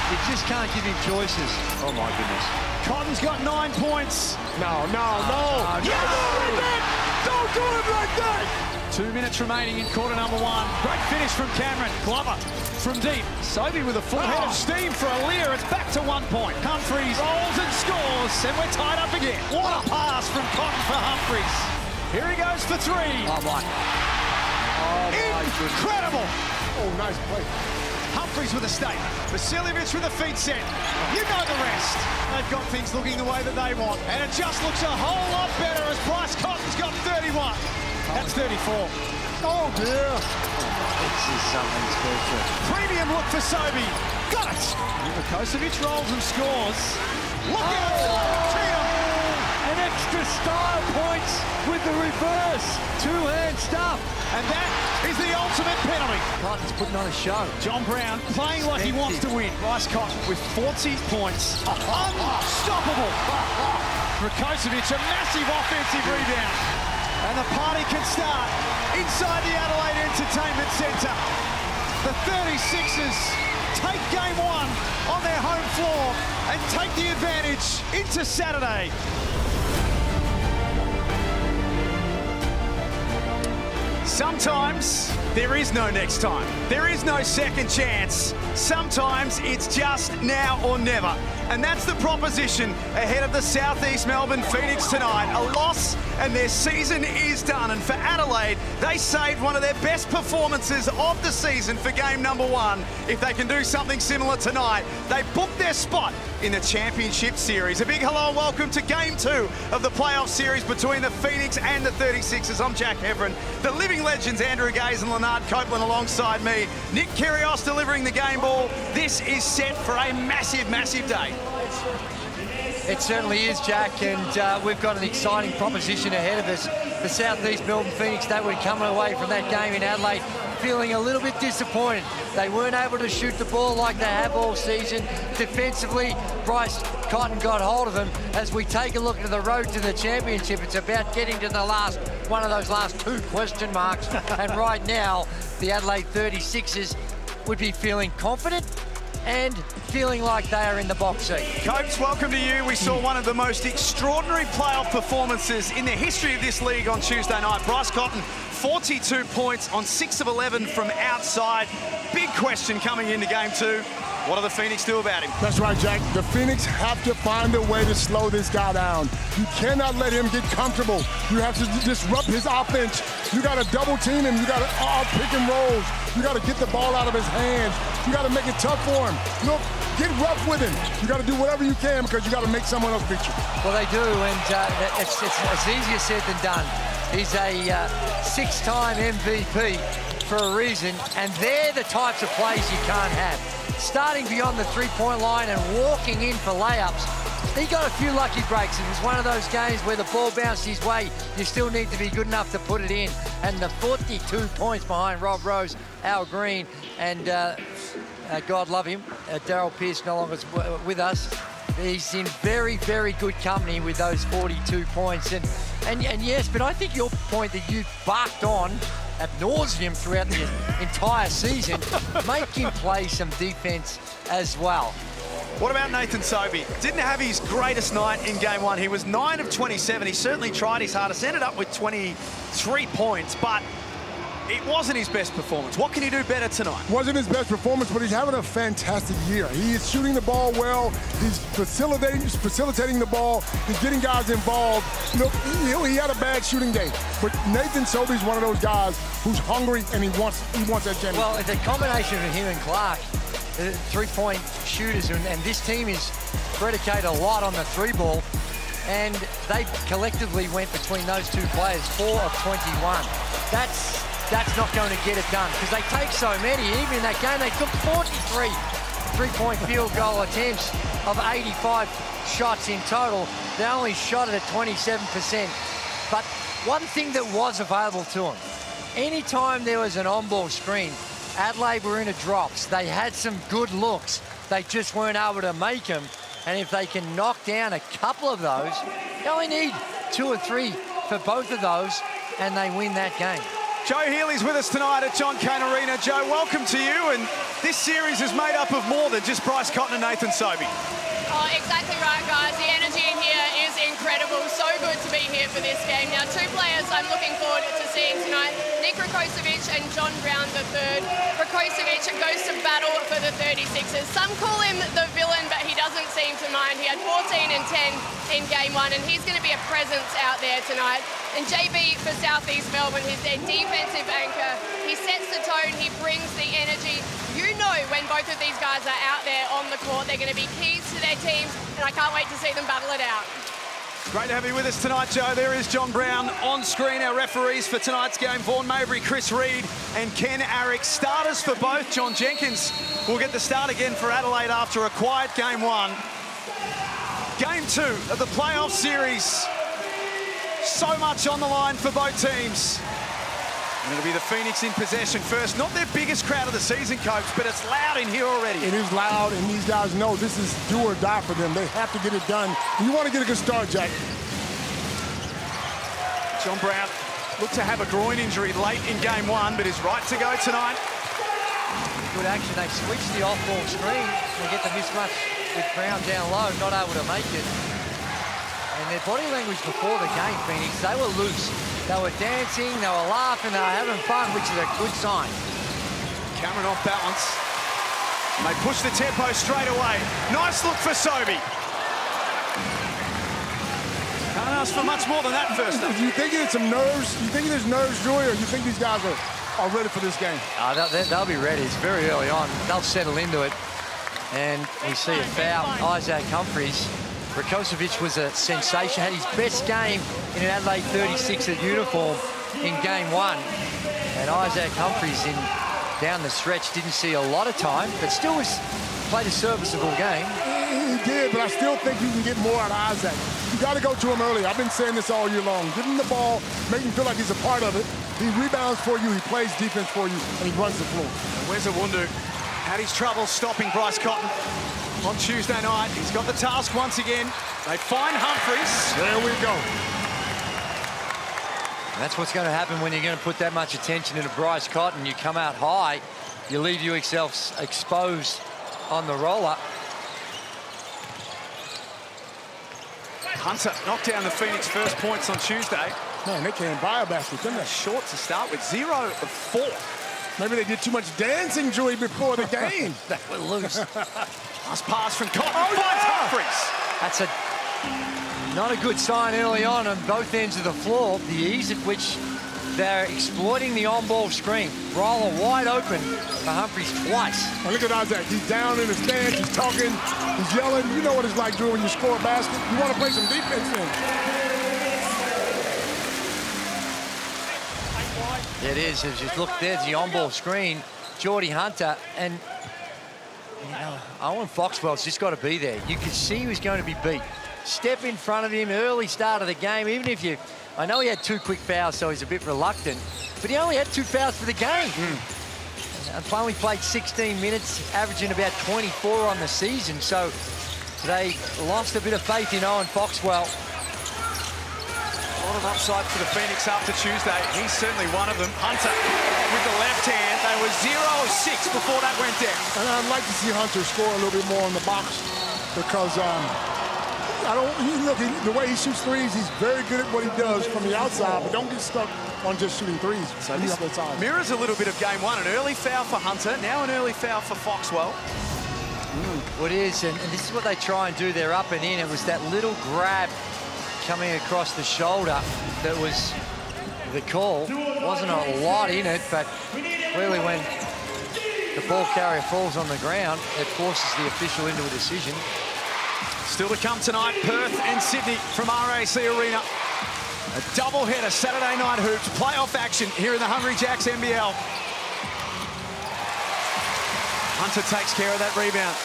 You just can't give him choices. Oh, my goodness. Cotton's got 9 points. No. Don't do it like that. 2 minutes remaining in quarter number 1. Great finish from Cameron. Glover from deep. Sobey with a full head of steam for a leer. It's back to 1 point. Humphries rolls and scores, and we're tied up again. What a pass from Cotton for Humphries. Here he goes for 3. Oh, my. Incredible. Oh, nice play. Humphries with a statement. Vasiljevic with a feed set. You know the rest. They've got things looking the way that they want. And it just looks a whole lot better as Bryce Cotton's got 31. That's 34. Oh, dear. This is something special. Premium look for Sobey. Got it. Vukovic rolls and scores. Look at it. An extra style points with the reverse. Two-hand stuff. And that is the ultimate penalty. Cotton's putting on a show. John Brown playing like he wants to win. Bryce Cotton with 40 points. Unstoppable. Vukovic, a massive offensive rebound. And the party can start inside the Adelaide Entertainment Centre. The 36ers take game 1 on their home floor and take the advantage into Saturday. Sometimes there is no next time. There is no second chance. Sometimes it's just now or never. And that's the proposition ahead of the Southeast Melbourne Phoenix tonight. A loss and their season is done. And for Adelaide, they saved one of their best performances of the season for game number 1. If they can do something similar tonight, they book their spot in the championship series. A big hello and welcome to game 2 of the playoff series between the Phoenix and the 36ers. I'm Jack Heverin. The living legends Andrew Gaze and Leonard Copeland alongside me. Nick Kyrgios delivering the game ball. This is set for a massive, massive day. It certainly is, Jack, and we've got an exciting proposition ahead of us. The Southeast Melbourne Phoenix, they were coming away from that game in Adelaide feeling a little bit disappointed. They weren't able to shoot the ball like they have all season. Defensively, Bryce Cotton got hold of them. As we take a look at the road to the championship, it's about getting to the last one of those last 2 question marks. And right now, the Adelaide 36ers would be feeling confident and feeling like they are in the box seat. Copes, welcome to you. We saw one of the most extraordinary playoff performances in the history of this league on Tuesday night. Bryce Cotton, 42 points on 6 of 11 from outside. Big question coming into game 2. What do the Phoenix do about him? That's right, Jack. The Phoenix have to find a way to slow this guy down. You cannot let him get comfortable. You have to disrupt his offense. You got to double team him. You got to pick and rolls. You got to get the ball out of his hands. You got to make it tough for him. Look, get rough with him. You got to do whatever you can because you got to make someone else beat you. Well, they do, and it's easier said than done. He's a 6-time MVP for a reason, and they're the types of plays you can't have. Starting beyond the 3-point line and walking in for layups. He got a few lucky breaks. It was one of those games where the ball bounced his way. You still need to be good enough to put it in. And the 42 points behind Rob Rose, Al Green, and God love him, Daryl Pearce no longer with us. He's in very, very good company with those 42 points. And yes, but I think your point that you barked on ad nauseum throughout the entire season, make him play some defense as well. What about Nathan Sobey? Didn't have his greatest night in game 1. He was 9 of 27. He certainly tried his hardest, ended up with 23 points, but it wasn't his best performance. What can he do better tonight? Wasn't his best performance, but he's having a fantastic year. He is shooting the ball well. He's facilitating the ball. He's getting guys involved. Look, he had a bad shooting day, but Nathan Sobey's one of those guys who's hungry and he wants that championship. Well, the combination of him and Clark, the 3-point shooters, and this team is predicated a lot on the 3-ball, and they collectively went between those 2 players 4 of 21. That's not going to get it done because they take so many. Even in that game, they took 43 3-point field goal attempts of 85 shots in total. They only shot it at 27%. But one thing that was available to them, anytime there was an on-ball screen, Adelaide were in a drops. They had some good looks. They just weren't able to make them. And if they can knock down a couple of those, they only need 2 or 3 for both of those, and they win that game. Joe Healy's with us tonight at John Cain Arena. Joe, welcome to you. And this series is made up of more than just Bryce Cotton and Nathan Sobey. Oh, exactly right, guys. The energy in here is incredible. So good to be here for this game. Now, two players I'm looking forward to seeing tonight, Nick Rakocevic and John Brown III. Rakocevic goes to battle for the 36ers. Some call him the villain, but he doesn't seem to mind. He had 14 and 10 in game one, and he's going to be a presence out there tonight. And JB for South East Melbourne, he's their defensive anchor. He sets the tone, he brings the energy. You know when both of these guys are out there on the court, they're going to be keys to their teams, and I can't wait to see them battle it out. Great to have you with us tonight, Joe. There is John Brown on screen. Our referees for tonight's game, Vaughan Mabry, Chris Reed and Ken Arick. Starters for both. John Jenkins will get the start again for Adelaide after a quiet game one. Game two of the playoff series. So much on the line for both teams. And it'll be the Phoenix in possession first. Not their biggest crowd of the season, Coach, but it's loud in here already. It is loud, and these guys know this is do or die for them. They have to get it done. You want to get a good start, Jack. John Brown looked to have a groin injury late in game one, but is right to go tonight. Good action. They switched the off-ball screen. They get the mismatch with Brown down low, not able to make it. And their body language before the game, Phoenix, they were loose. They were dancing, they were laughing, they were having fun, which is a good sign. Cameron off balance. And they push the tempo straight away. Nice look for Sobey. Can't ask for much more than that first up. You think it's some nerves? You think there's nerves, Joey, or you think these guys are ready for this game? They'll be ready. It's very early on. They'll settle into it. And we see a foul. Isaac Humphries. Rakocevic was a sensation, had his best game in an Adelaide 36er uniform in game one. And Isaac Humphries down the stretch didn't see a lot of time, but still played a serviceable game. He did, but I still think you can get more out of Isaac. You got to go to him early. I've been saying this all year long. Give him the ball, make him feel like he's a part of it. He rebounds for you, he plays defense for you, and he runs the floor. And where's Awundu? Had his trouble stopping Bryce Cotton on Tuesday night. He's got the task once again. They find Humphries. There we go. And that's what's going to happen when you're going to put that much attention into Bryce Cotton. You come out high, you leave yourself exposed on the roller. Hunter knocked down the Phoenix first points on Tuesday. Man, they can't buy a basket, couldn't they? Short to start with, 0 of 4. Maybe they did too much dancing, Julie, before the game. They were loose. Last pass from Cotton. Oh, Finds yeah! Humphries. That's not a good sign early on both ends of the floor. The ease at which they're exploiting the on-ball screen. Roller wide open for Humphries twice. And look at Isaac. He's down in the stands. He's talking. He's yelling. You know what it's like doing when you score a basket. You want to play some defense in. It is. As you look, there's the on-ball screen. Geordie Hunter and Owen Foxwell's just got to be there. You could see he was going to be beat. Step in front of him, early start of the game. Even if I know he had 2 quick fouls, so he's a bit reluctant, but he only had 2 fouls for the game. And only played 16 minutes, averaging about 24 on the season. So they lost a bit of faith in Owen Foxwell. A lot of upside for the Phoenix after Tuesday. He's certainly one of them. Hunter with the left hand. They were 0 of 6 before that went down. And I'd like to see Hunter score a little bit more in the box because the way he shoots threes, he's very good at what he does from the outside, but don't get stuck on just shooting threes. So this mirrors a little bit of game one. An early foul for Hunter, now an early foul for Foxwell. Well, it is, and this is what they try and do. They're up and in. It was that little grab coming across the shoulder that was the call. Wasn't a lot in it, but clearly when the ball carrier falls on the ground, it forces the official into a decision. Still to come tonight, Perth and Sydney from RAC Arena. A doubleheader, Saturday night hoops, playoff action here in the Hungry Jacks NBL. Hunter takes care of that rebound.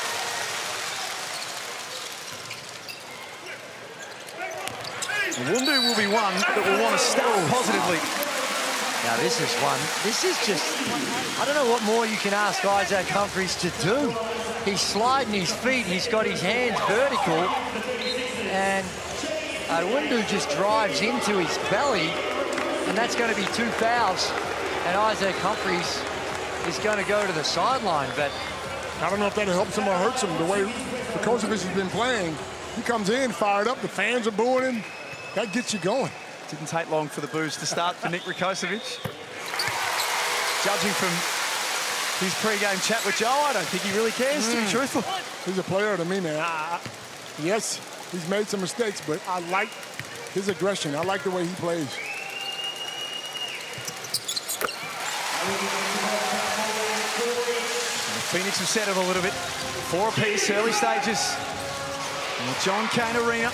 Awundu will be one that will want to start positively. Now this is one. This is just, I don't know what more you can ask Isaac Humphries to do. He's sliding his feet, he's got his hands vertical, and Awundu just drives into his belly, and that's going to be 2 fouls And Isaac Humphries is going to go to the sideline, but I don't know if that helps him or hurts him. The way Rakocevic has been playing, he comes in fired up. The fans are booing him. That gets you going. Didn't take long for the boos to start for Nick Rakocevic. Judging from his pre-game chat with Joe, I don't think he really cares, to be truthful. He's a player to me, man. Yes, he's made some mistakes, but I like his aggression. I like the way he plays. Phoenix have settled a little bit. 4 apiece, early stages. In the John Cain Arena.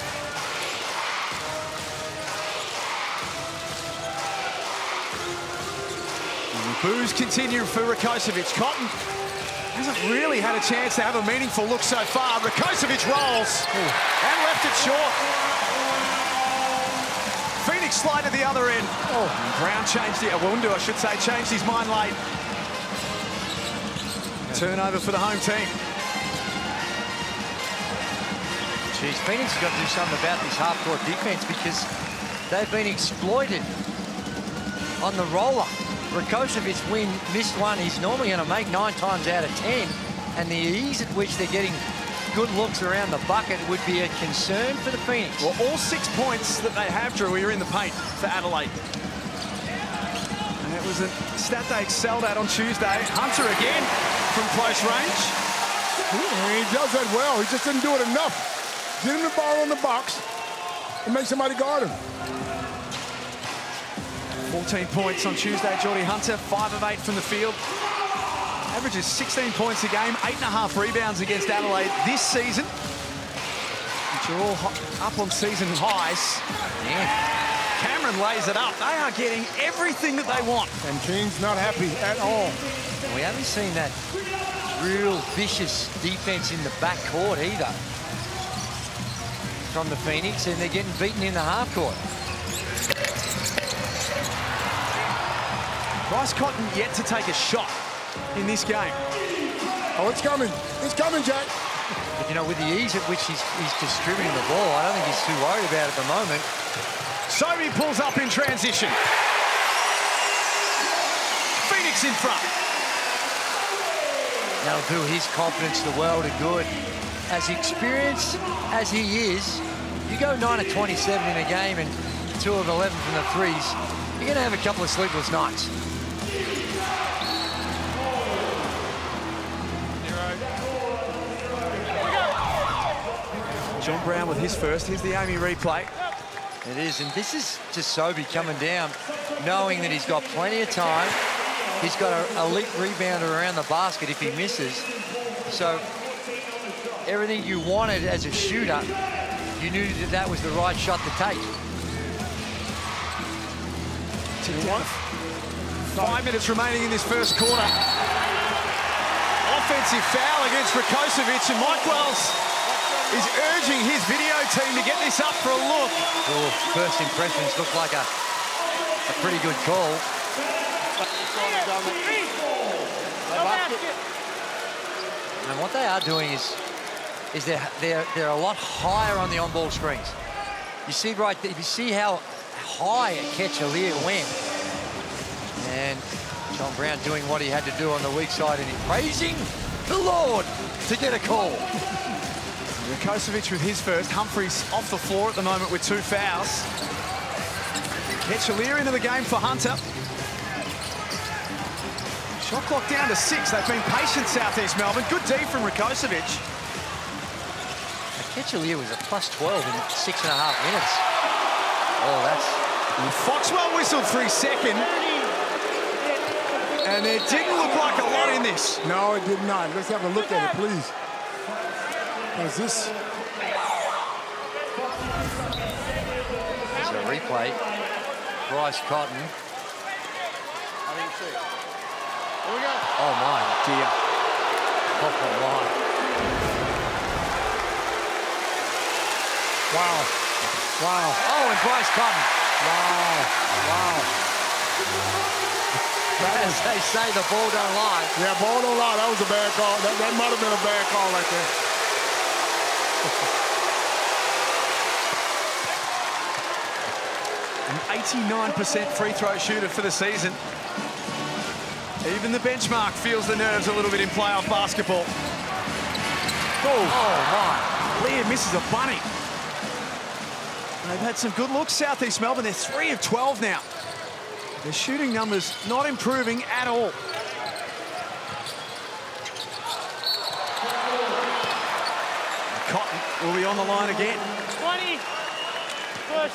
And the boos continue for Rakocevic. Cotton hasn't really had a chance to have a meaningful look so far. Rakocevic rolls and left it short. Phoenix slide at the other end. And Brown changed it. Awundu, I should say, changed his mind late. Turnover for the home team. geez, Phoenix has got to do something about this half-court defense because they've been exploited on the roller. Rakocevic missed one. He's normally going to make 9 times out of 10, and the ease at which they're getting good looks around the bucket would be a concern for the Phoenix. Well, all 6 points that they have, Drew, are in the paint for Adelaide. And it was a stat they excelled at on Tuesday. Hunter again from close range. He does that well. He just didn't do it enough. Get him the ball in the box and make somebody guard him. 14 points on Tuesday, Geordie Hunter, 5 of 8 from the field. Averages 16 points a game, 8.5 rebounds against Adelaide this season, which are all up on season highs. Yeah. Cameron lays it up. They are getting everything that they want. And King's not happy at all. And we haven't seen that real vicious defense in the backcourt either from the Phoenix, and they're getting beaten in the half-court. Bryce Cotton yet to take a shot in this game. Oh, it's coming. It's coming, Jack. But, you know, with the ease at which he's distributing the ball, I don't think he's too worried about it at the moment. Sobey pulls up in transition. Phoenix in front. That'll do his confidence the world of good. As experienced as he is, you go 9 of 27 in a game and 2 of 11 from the threes, you're going to have a couple of sleepless nights. John Brown with his first. Here's the Amy replay. It is, and this is just Sobey coming down, knowing that he's got plenty of time. He's got an elite rebounder around the basket if he misses. So everything you wanted as a shooter, you knew that that was the right shot to take. 5 minutes remaining in this first quarter. Offensive foul against Rakocevic, and Mike Wells is urging his video team to get this up for a look. Oh, first impressions look like a pretty good call. And what they are doing is they're a lot higher on the on-ball screens. You see right there, you see how high a catch Aaliyah went. And John Brown doing what he had to do on the weak side and praising the Lord to get a call. Rakocevic with his first. Humphries off the floor at the moment with 2 fouls. Ketchalier into the game for Hunter. Shot clock down to 6. They've been patient, Southeast Melbourne. Good D from Rakocevic. Ketchalier was a +12 in 6.5 minutes. Oh, that's... And Foxwell whistled for his second. And there didn't look like a lot in this. No, it did not. Let's have a look at it, please. What is this? There's a replay. Bryce Cotton. Oh, my dear. Oh, my. Wow. Wow. Oh, and Bryce Cotton. Wow. Wow. As they say, the ball don't lie. Yeah, ball don't lie. That was a bad call. That might have been a bad call right there. An 89% free throw shooter for the season. Even the benchmark feels the nerves a little bit in playoff basketball. Oh, my. Lear misses a bunny. They've had some good looks, Southeast Melbourne. They're 3 of 12 now. Their shooting numbers not improving at all. Cotton will be on the line again. 20, push,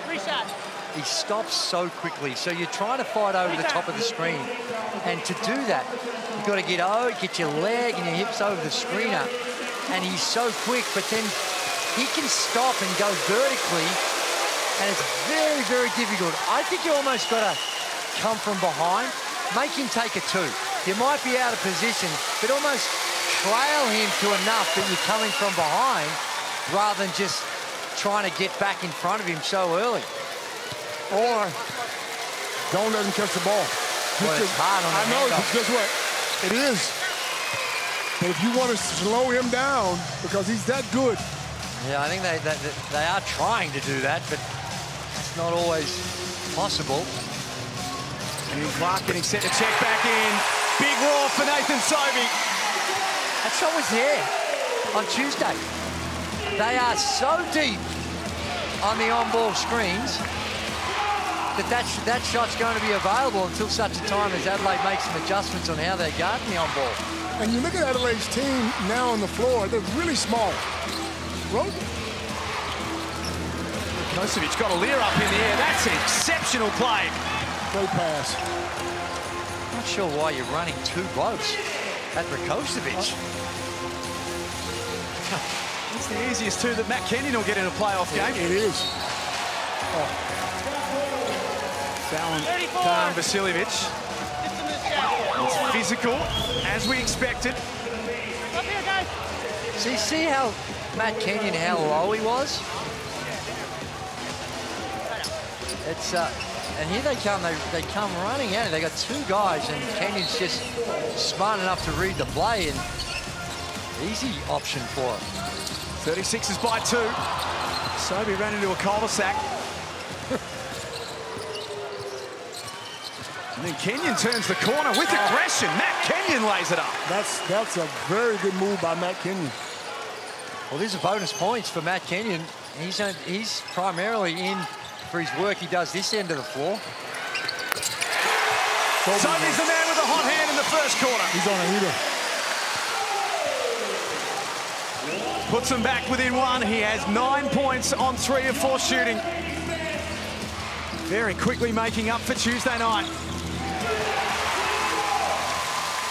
reset. He stops so quickly, so you're trying to fight over the top of the screen. And to do that, you've got to get your leg and your hips over the screener. And he's so quick, but then he can stop and go vertically, and it's very, very difficult. I think you almost got to come from behind, make him take a two. You might be out of position, but almost trail him to enough that you're coming from behind rather than just trying to get back in front of him so early. Or don't let him catch the ball. Well, it's hard on the I know, handoff. guess what? It is. But if you want to slow him down, because he's that good. Yeah, I think they are trying to do that, but it's not always possible. And Clark getting set to check back in. Big roar for Nathan Sobey. That shot was there on Tuesday. They are so deep on the on-ball screens that shot's going to be available until such a time as Adelaide makes some adjustments on how they're guarding the on-ball. And you look at Adelaide's team now on the floor, they're really small. Kosovic got a Lear up in the air. That's an exceptional play. Great pass. Not sure why you're running two blokes at Rakocevic. It's the easiest two that Matt Kenyon will get in a playoff game. It is. Fallon, Khan Vasiljevic. It's physical, as we expected. Up here, guys. See how Matt Kenyon, how low he was? It's and here they come. They come running out. They got two guys, and Kenyon's just smart enough to read the play, and easy option for him. 36ers by 2. Sobey ran into a cul-de-sac. And then Kenyon turns the corner with aggression. Matt Kenyon lays it up. That's a very good move by Matt Kenyon. Well, these are bonus points for Matt Kenyon. He's primarily in for his work he does this end of the floor. Sobey's the man with the hot hand in the first quarter. He's on a heater. Puts them back within 1. He has 9 points on 3 of 4 shooting. Very quickly making up for Tuesday night.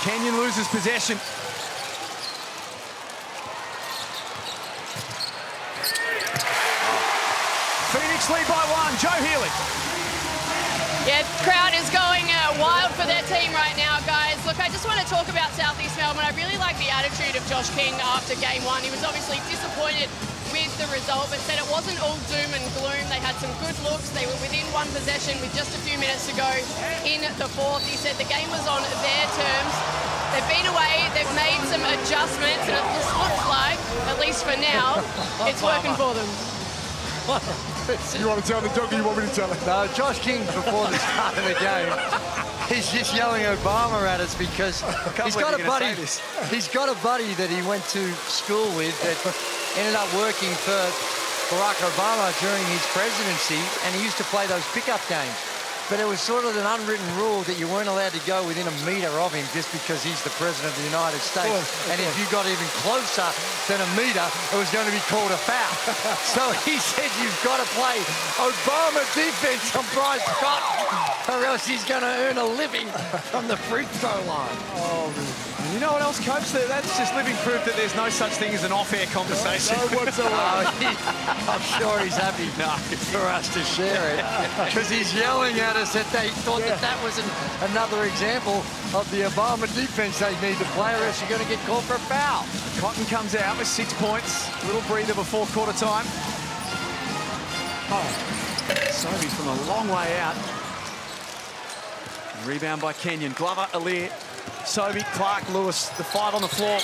Kenyon loses possession. Phoenix lead by 1. Joe Healy. Yeah, crowd is going wild for their team right now, guys. Look, I just want to talk about Southeast Melbourne. I really like the attitude of Josh King after game 1. He was obviously disappointed with the result, but said it wasn't all doom and gloom. They had some good looks. They were within 1 possession with just a few minutes to go in the 4th. He said the game was on their terms. They've been away, they've made some adjustments, and it just looks like, at least for now, it's working for them. You want to tell the joke or you want me to tell it? No, Josh King, before the start of the game, he's just yelling Obama at us because he's got a buddy. He's got a buddy that he went to school with that ended up working for Barack Obama during his presidency, and he used to play those pickup games. But it was sort of an unwritten rule that you weren't allowed to go within a metre of him just because he's the President of the United States. And if you got even closer than a metre, it was going to be called a foul. So he said you've got to play Obama defense on Bryce Scott, or else he's going to earn a living from the free throw line. Oh, and you know what else, Coach? That's just living proof that there's no such thing as an off-air conversation. No whatsoever. I'm sure he's happy for us to share it because he's yelling at us that they thought that was another example of the Obama defense they need to play, or else you're going to get called for a foul. Cotton comes out with 6 points. Little breather before quarter time. Sobey from a long way out. Rebound by Kenyon. Glover, Alir, Sobey, Clark, Lewis. The 5 on the floor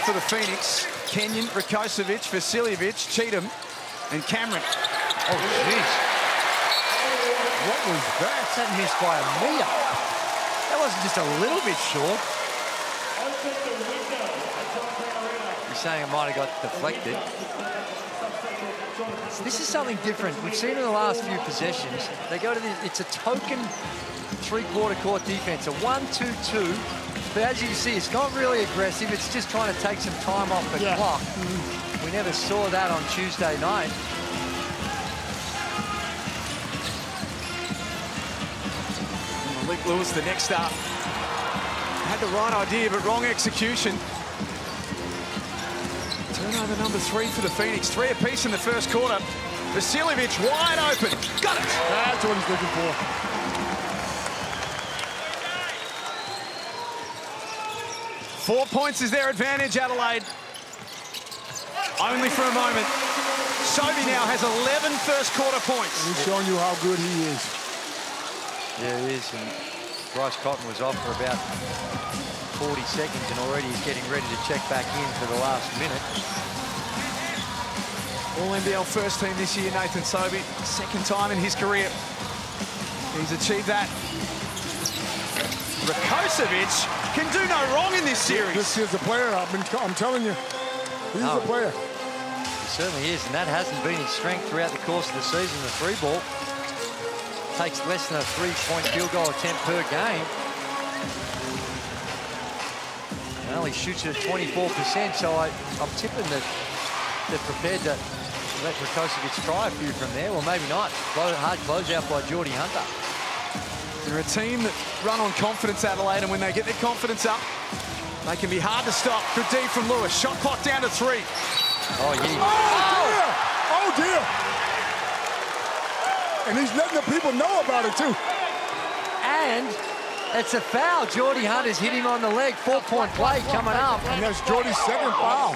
for the Phoenix. Kenyon, Rakocevic, Vasiljevic, Cheatham, and Cameron. Oh, jeez. What was that? That missed by a metre. That wasn't just a little bit short. You're saying it might have got deflected. This is something different. We've seen in the last few possessions. They go to this, it's a token three-quarter court defense, a 1-2-2. But as you can see, it's not really aggressive. It's just trying to take some time off the clock. We never saw that on Tuesday night. Malik Lewis, the next up, had the right idea, but wrong execution. Turnover number 3 for the Phoenix. 3 apiece in the first quarter. Vasiljevic wide open. Got it. That's what he's looking for. Four points is their advantage, Adelaide. Only for a moment. Sobey now has 11 first quarter points. He's showing you how good he is. Yeah, he is. And Bryce Cotton was off for about 40 seconds, and already he's getting ready to check back in for the last minute. All NBL first team this year, Nathan Sobey. Second time in his career. He's achieved that. Rakocevic can do no wrong in this series. This is a player. I'm telling you, he's a player. He certainly is, and that hasn't been his strength throughout the course of the season. The three ball takes less than a 3-point field goal attempt per game. And only shoots it at 24%, so I'm tipping that they're prepared to let Rakocevic try a few from there. Well, maybe not. Hard closeout by Geordie Hunter. They're a team that run on confidence, Adelaide, and when they get their confidence up, they can be hard to stop. Good D from Lewis. Shot clock down to 3. Oh, yeah. Oh, dear. And he's letting the people know about it, too. And it's a foul. Geordie Hunter's hit him on the leg. 4-point play coming up. And that's Geordie's second foul.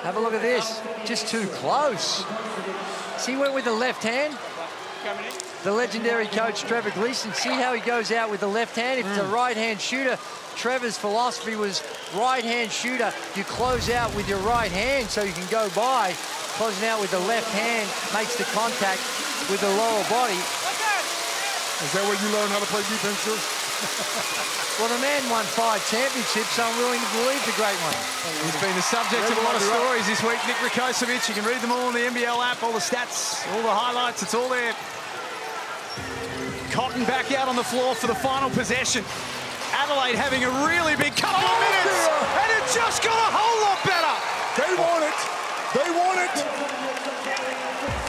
Have a look at this. Just too close. See, he went with the left hand. The legendary coach, Trevor Gleeson. See how he goes out with the left hand? If it's a right-hand shooter, Trevor's philosophy was right-hand shooter. You close out with your right hand so you can go by. Closing out with the left hand makes the contact with the lower body. Is that where you learn how to play defense, too? Well, the man won 5 championships, so I'm willing to believe the great one. He's been the subject of a lot of stories this week, Nick Rakocevic. You can read them all on the NBL app, all the stats, all the highlights, it's all there. Cotton back out on the floor for the final possession. Adelaide having a really big couple of minutes, and it just got a whole lot better. They want it. They want it.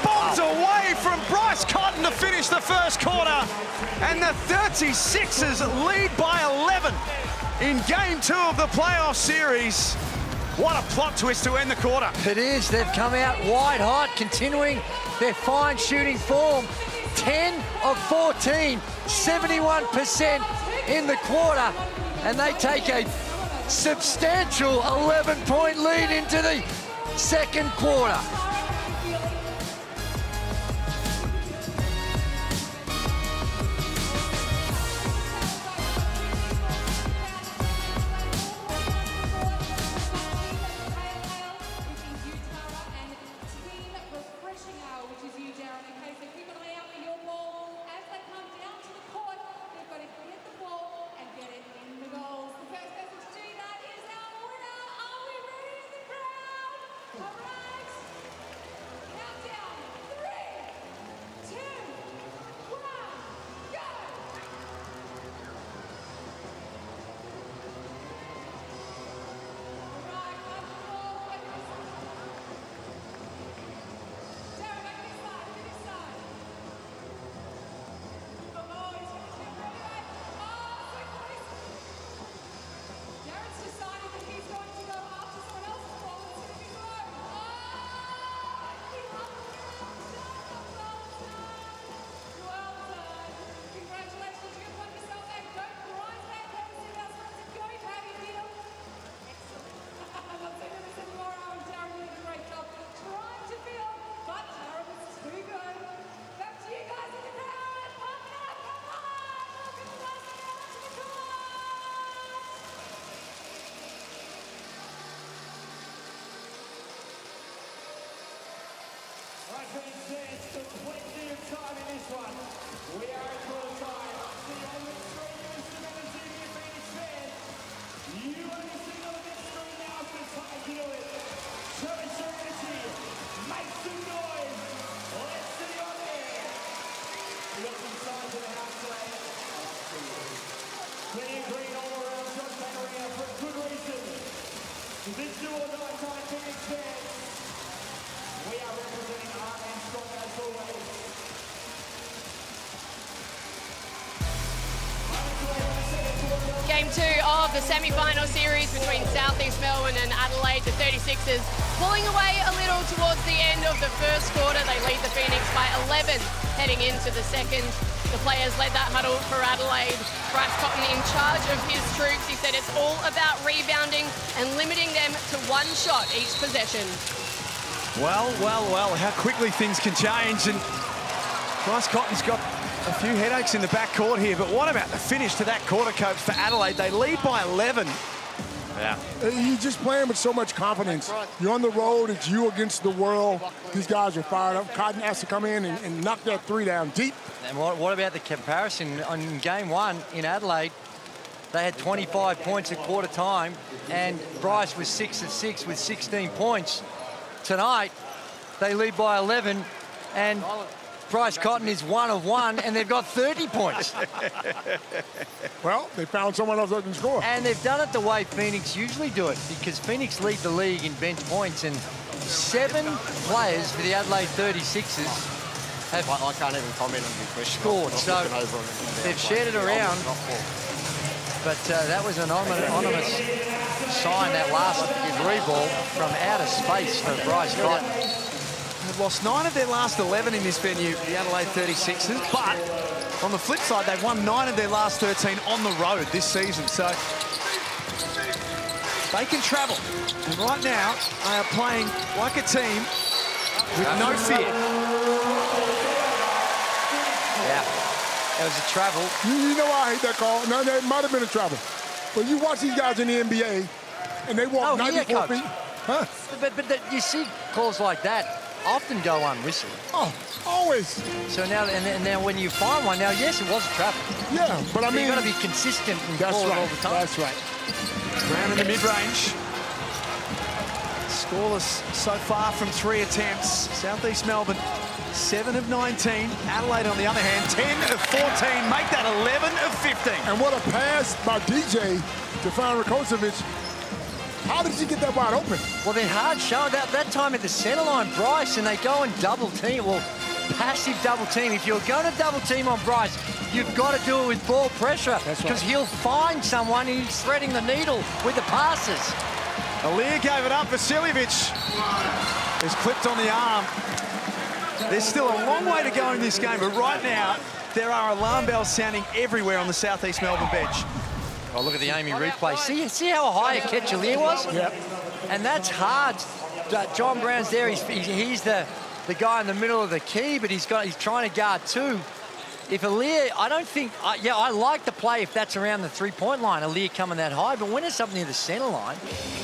Bombs away from Bryce Cotton to finish the first quarter, and the 36ers lead by 11 in Game 2 of the playoff series. What a plot twist to end the quarter. It is. They've come out white hot, continuing their fine shooting form. 10 of 14, 71% in the quarter, and they take a substantial 11-point lead into the second quarter. Game 2 of the semi-final series between Southeast Melbourne and Adelaide. The 36ers pulling away a little towards the end of the first quarter. They lead the Phoenix by 11 heading into the second. The players led that huddle for Adelaide. Bryce Cotton in charge of his troops. He said it's all about rebounding and limiting them to one shot each possession. Well, how quickly things can change. And Bryce Cotton's got a few headaches in the backcourt here, but what about the finish to that quarter, coach, for Adelaide? They lead by 11. Yeah. You're just playing with so much confidence. You're on the road, it's you against the world. These guys are fired up. Cotton has to come in and knock that three down deep. And what about the comparison? On game 1 in Adelaide, they had 25 points at quarter time, and Bryce was 6 of 6 with 16 points. Tonight, they lead by 11, and Bryce Cotton is 1 of 1, and they've got 30 points. Well, they found someone else that can score. And they've done it the way Phoenix usually do it, because Phoenix lead the league in bench points, and 7 players for the Adelaide 36ers have I can't even comment on your question. scored. So they've shared it around, but that was an anonymous sign, that last three ball from out of space for Bryce Cotton. They've lost 9 of their last 11 in this venue, the Adelaide 36ers, but on the flip side, they've won 9 of their last 13 on the road this season, so they can travel. And right now, they are playing like a team with no fear. Yeah, it was a travel. You know why I hate that call? No, it might have been a travel. But you watch these guys in the NBA, and they walk 94 feet. Huh? But you see calls like that often go unwhistled. Oh, always. So now, and now when you find one, now, yes, it was a travel. Yeah, but I mean, you've got to be consistent and that's call it right. all the time. That's right. Brown in the mid-range. Scoreless so far from 3 attempts. Southeast Melbourne, 7 of 19. Adelaide, on the other hand, 10 of 14. Make that 11 of 15. And what a pass by DJ to find Rakocevic. How did you get that wide open? Well, they're hard showing that time at the center line, Bryce, and they go and double team. Well, passive double team. If you're going to double team on Bryce, you've got to do it with ball pressure, because he'll find someone and he's threading the needle with the passes. Aaliyah gave it up. Vasiljevic is clipped on the arm. There's still a long way to go in this game, but right now, there are alarm bells sounding everywhere on the Southeast Melbourne bench. Oh, look at the Amy replay. See how high a catch Aaliyah was? Yep. And that's hard. John Brown's there. He's the guy in the middle of the key, but he's trying to guard 2. If Aaliyah, I don't think, I like the play if that's around the three-point line, Aaliyah coming that high, but when it's up near the center line,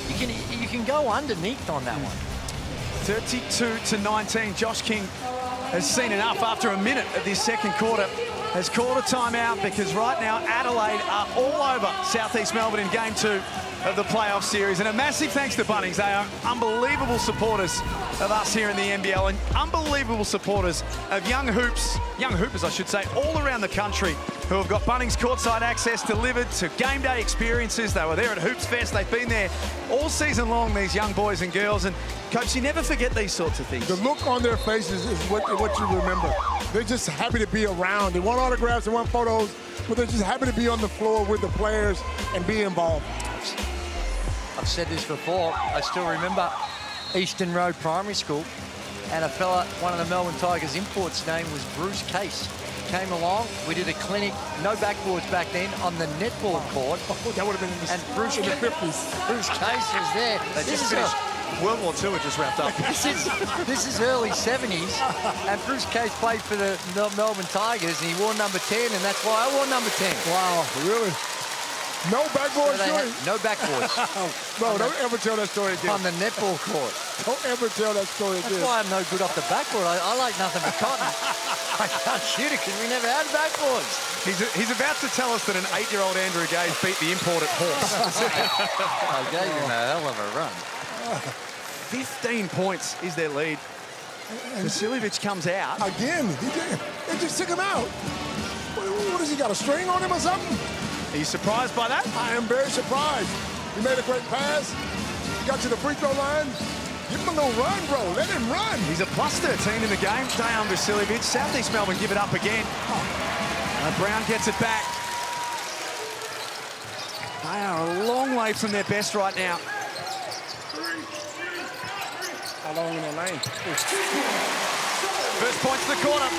you can go underneath on that one. 32-19. Josh King has seen enough after a minute of this second quarter. Has called a timeout because right now Adelaide are all over Southeast Melbourne in game 2 of the playoff series. And a massive thanks to Bunnings. They are unbelievable supporters of us here in the NBL, and unbelievable supporters of young hoopers, I should say, all around the country who have got Bunnings courtside access delivered to game day experiences. They were there at Hoops Fest. They've been there all season long, these young boys and girls. And Coach, you never forget these sorts of things. The look on their faces is what you remember. They're just happy to be around. They want autographs, they want photos, but they're just happy to be on the floor with the players and be involved. I've said this before. I still remember Eastern Road Primary School, and a fella, one of the Melbourne Tigers imports, name was Bruce Case. Came along, we did a clinic, no backboards back then, on the netball court. That would have been in the 50s. Bruce Case was there. They just finished. World War II had just wrapped up. This is early 70s, and Bruce Case played for the Melbourne Tigers, and he wore number 10, and that's why I wore number 10. Wow, really? No backboard shooting. No backboards. Bro, don't ever tell that story again. On the netball court. Don't ever tell that story again. That's why I'm no good off the backboard. I like nothing but cotton. I can't shoot it because we never had backboards. He's about to tell us that an 8-year-old Andrew Gaze beat the imported horse. I gave him a hell of a run. 15 points is their lead. Vasiljevic comes out. Again, they just took him out. What has he got, a string on him or something? Are you surprised by that? I am very surprised. He made a great pass. He got to the free throw line. Give him a little run, bro. Let him run. He's a +13 in the game. Dejan Vasiljevic. Southeast Melbourne give it up again. Brown gets it back. They are a long way from their best right now. How long in the lane? First point to the quarter.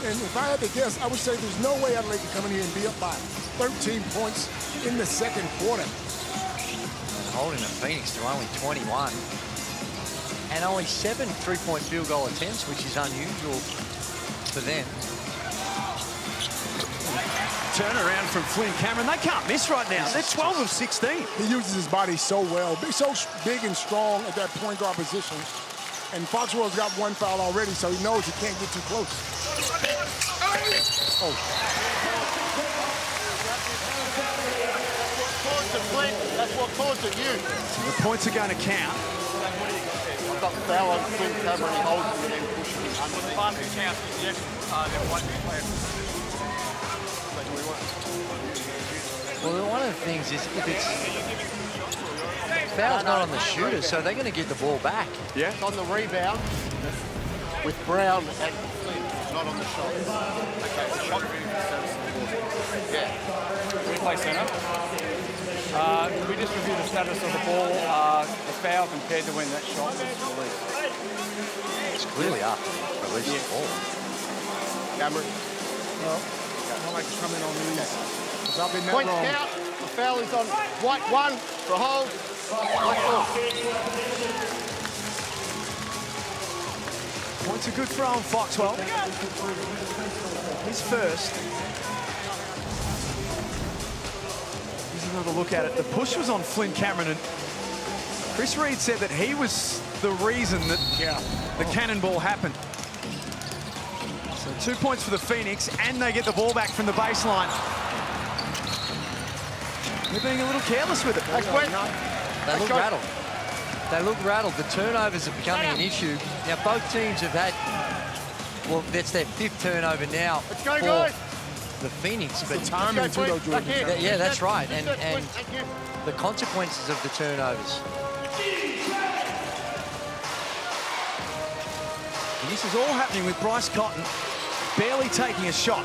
And if I had to guess, I would say there's no way Adelaide can come in here and be up by 13 points in the second quarter. Holding the Phoenix to only 21. And only 7 3-point field goal attempts, which is unusual for them. Turnaround from Flynn Cameron. They can't miss right now. They're 12 of 16. He uses his body so well. So big and strong at that point guard position. And Foxwell's got one foul already, so he knows he can't get too close. Oh. That's what caused it, you. So the points are going to count. I've got the foul on Flynn Cameron, he holds him and then pushes him under. The time to count, yes, there won't be players. Well, one of the things is if it's foul's not on the shooter, so they're going to get the ball back. Yeah. It's on the rebound with Brown and Flynn, not on the shot. Okay, the shot. Yeah. We play centre. We just review the status of the ball, the foul compared to when that shot was released. It's clearly up. Release the ball. Cameron. Well, I like to come in on these. I've been that Point long. count. The foul is on White 1 for hold. Points are good for Owen Foxwell. He's first. Here's another look at it. The push was on Flynn Cameron, and Chris Reed said that he was the reason that the cannonball happened. So 2 points for the Phoenix, and they get the ball back from the baseline. They're being a little careless with it. They look rattled. They look rattled. The turnovers are becoming an issue. Now, both teams have had, well, that's their 5th turnover now Let's go, for guys. the Phoenix. But Timing too, though, Jordan. yeah, that's right. And Thank you. the consequences of the turnovers. And this is all happening with Bryce Cotton barely taking a shot.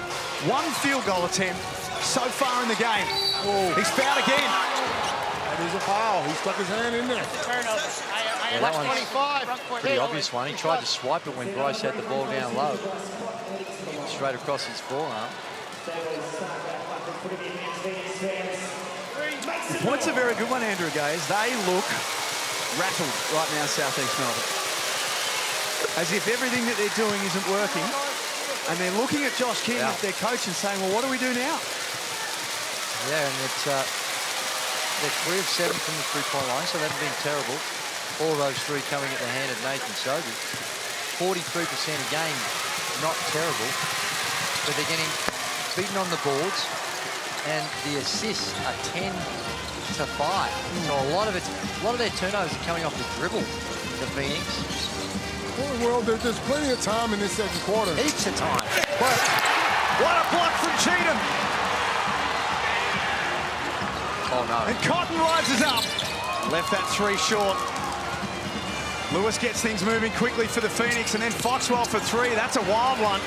1 field goal attempt so far in the game. He's fouled again. That is a foul. He stuck his hand in there. Turnover. Yeah, that one's 25. pretty obvious one. He tried to swipe it when Bryce had the ball down low. Straight across his forearm. The point's a very good one, Andrew Gaze. They look rattled right now, Southeast Melbourne. As if everything that they're doing isn't working. And they're looking at Josh King, their coach, and saying, well, what do we do now? Yeah, and it's they're 3 of 7 from the 3-point line, so they haven't been terrible. All those 3 coming at the hand of Nathan Sobey. 43% a game, not terrible, but they're getting beaten on the boards, and the assists are 10 to 5. So a lot of their turnovers are coming off the dribble. The Phoenix. Well, there's plenty of time in this second quarter. Heaps of time. But what a block from Cheatham. Oh no. And Cotton rises up. Left that 3 short. Lewis gets things moving quickly for the Phoenix, and then Foxwell for 3. That's a wild one.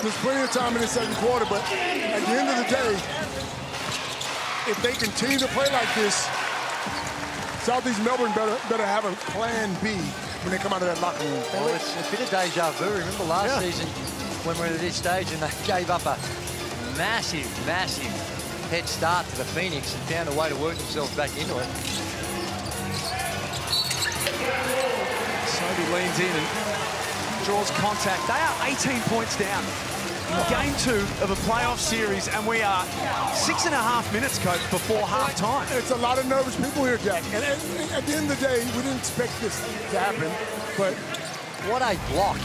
There's plenty of time in the second quarter, but at the end of the day, if they continue to play like this, Southeast Melbourne better have a plan B when they come out of that locker room. Well, it's a bit of deja vu. Remember last season when we were at this stage and they gave up a massive, massive head start to the Phoenix and found a way to work themselves back into it. Sobey leans in and draws contact. They are 18 points down in game 2 of a playoff series, and we are 6.5 minutes, Coach, before half-time. It's a lot of nervous people here, Jack. And at the end of the day, we didn't expect this to happen, but what a block.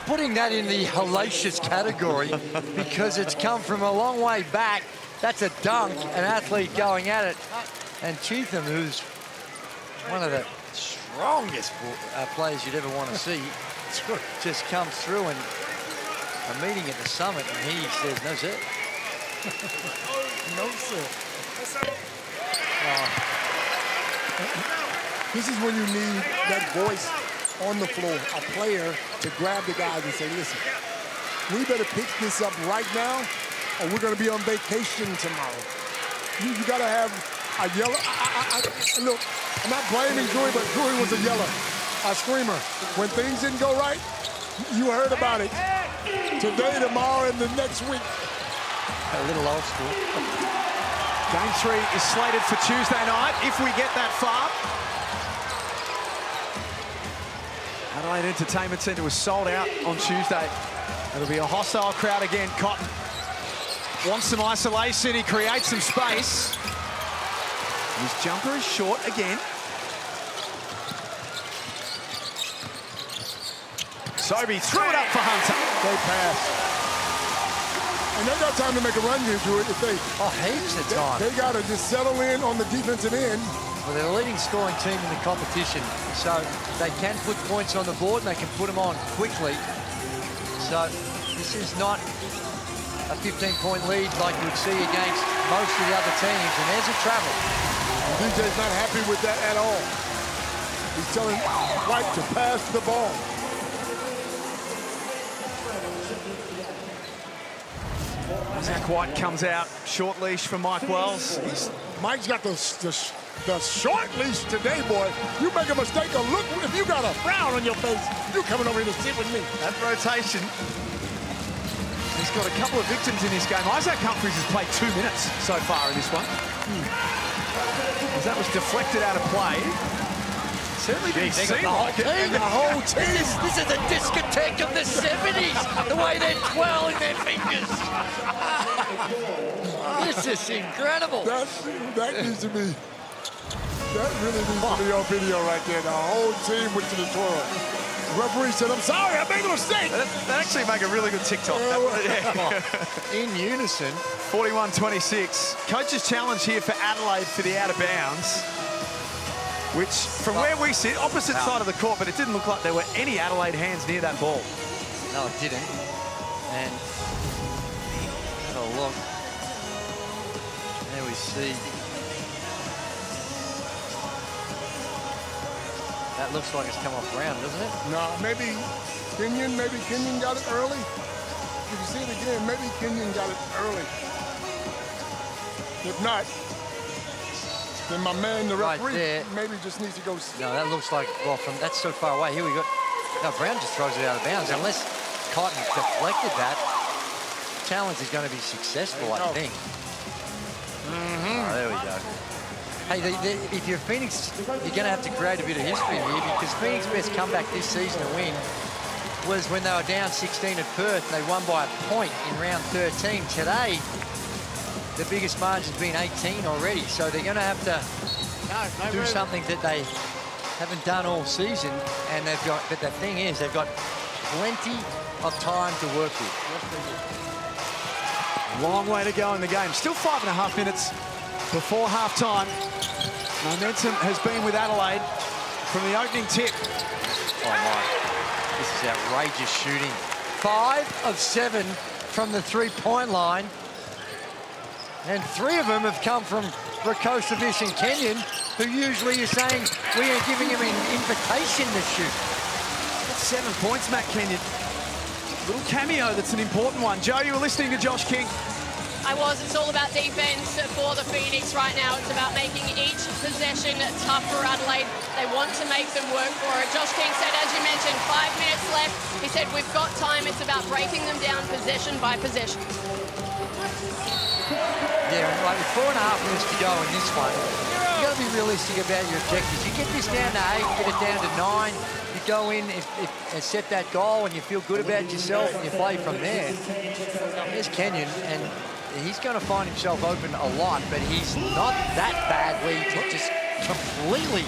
Putting that in the hellacious category because it's come from a long way back. That's a dunk, an athlete going at it. And Cheatham, who's one of the strongest players you'd ever want to see, just comes through, and a meeting at the summit, and he says, no, sir. no, sir. This is when you need that voice on the floor, a player to grab the guys and say, listen, we better pick this up right now, or we're going to be on vacation tomorrow. You got to have a yeller. Look, I'm not blaming Drewy, but Drewy was a yeller, a screamer. When things didn't go right, you heard about it. Today, tomorrow, and the next week. A little old school. Game 3 is slated for Tuesday night, if we get that far. Adelaide Entertainment Centre was sold out on Tuesday. It'll be a hostile crowd again. Cotton wants some isolation. He creates some space. His jumper is short again. Sobey threw it up for Hunter. They pass. And they got time to make a run here, Drew. If they, heaps of time. They got to just settle in on the defensive end. Well, they're the leading scoring team in the competition, so they can put points on the board and they can put them on quickly. So this is not a 15-point lead like you would see against most of the other teams, and there's a travel. DJ's not happy with that at all. He's telling White to pass the ball. Zach White comes out, short leash for Mike Wells. Mike's got the short leash today, boy. You make a mistake or look, if you got a frown on your face, you coming over here to sit with me. That rotation. He's got a couple of victims in this game. Isaac Humphries has played 2 minutes so far in this one. As that was deflected out of play. Certainly didn't seem like it. And the whole team. This is a discotheque of the 70s, the way they're twirling their fingers. This is incredible. That needs to be, that really needs to be on video right there. The whole team went to the twirl. The referee said, I'm sorry, I made a mistake. That actually make a really good TikTok. In unison. 41-26. Coach's challenge here for Adelaide for the out of bounds. Which, from where we sit, opposite side of the court, but it didn't look like there were any Adelaide hands near that ball. No, it didn't. And have a look. There we see. That looks like it's come off ground, doesn't it? No, maybe Kenyon got it early. If you see it again, maybe Kenyon got it early. If not, then my man, the referee, there, maybe just needs to go. No, that looks like, well, that's so far away. Here we go. No, Brown just throws it out of bounds. Unless Cotton deflected that, challenge is going to be successful, I think. Oh, there we go. Hey, if you're Phoenix, you're going to have to create a bit of history here, because Phoenix's best comeback this season to win was when they were down 16 at Perth and they won by a point in round 13. Today, the biggest margin's been 18 already, so they're going to have to do something that they haven't done all season, and they've got. But the thing is, they've got plenty of time to work with. Long way to go in the game. Still 5.5 minutes before half-time. Momentum has been with Adelaide from the opening tip. Oh my! This is outrageous shooting. 5 of 7 from the three-point line. And 3 of them have come from Rakocevic and Kenyon, who usually you're saying we are giving him an invitation to shoot. That's 7 points, Matt Kenyon. Little cameo that's an important one. Joe, you were listening to Josh King. I was. It's all about defense for the Phoenix right now. It's about making each possession tough for Adelaide. They want to make them work for it. Josh King said, as you mentioned, 5 minutes left. He said, we've got time. It's about breaking them down possession by possession. Yeah, right, with 4.5 minutes to go in this one, you've got to be realistic about your objectives. You get this down to 8, get it down to 9, you you go in and set that goal and you feel good about yourself and you play from there. There's Kenyon, and he's going to find himself open a lot, but he's not that bad where you can just completely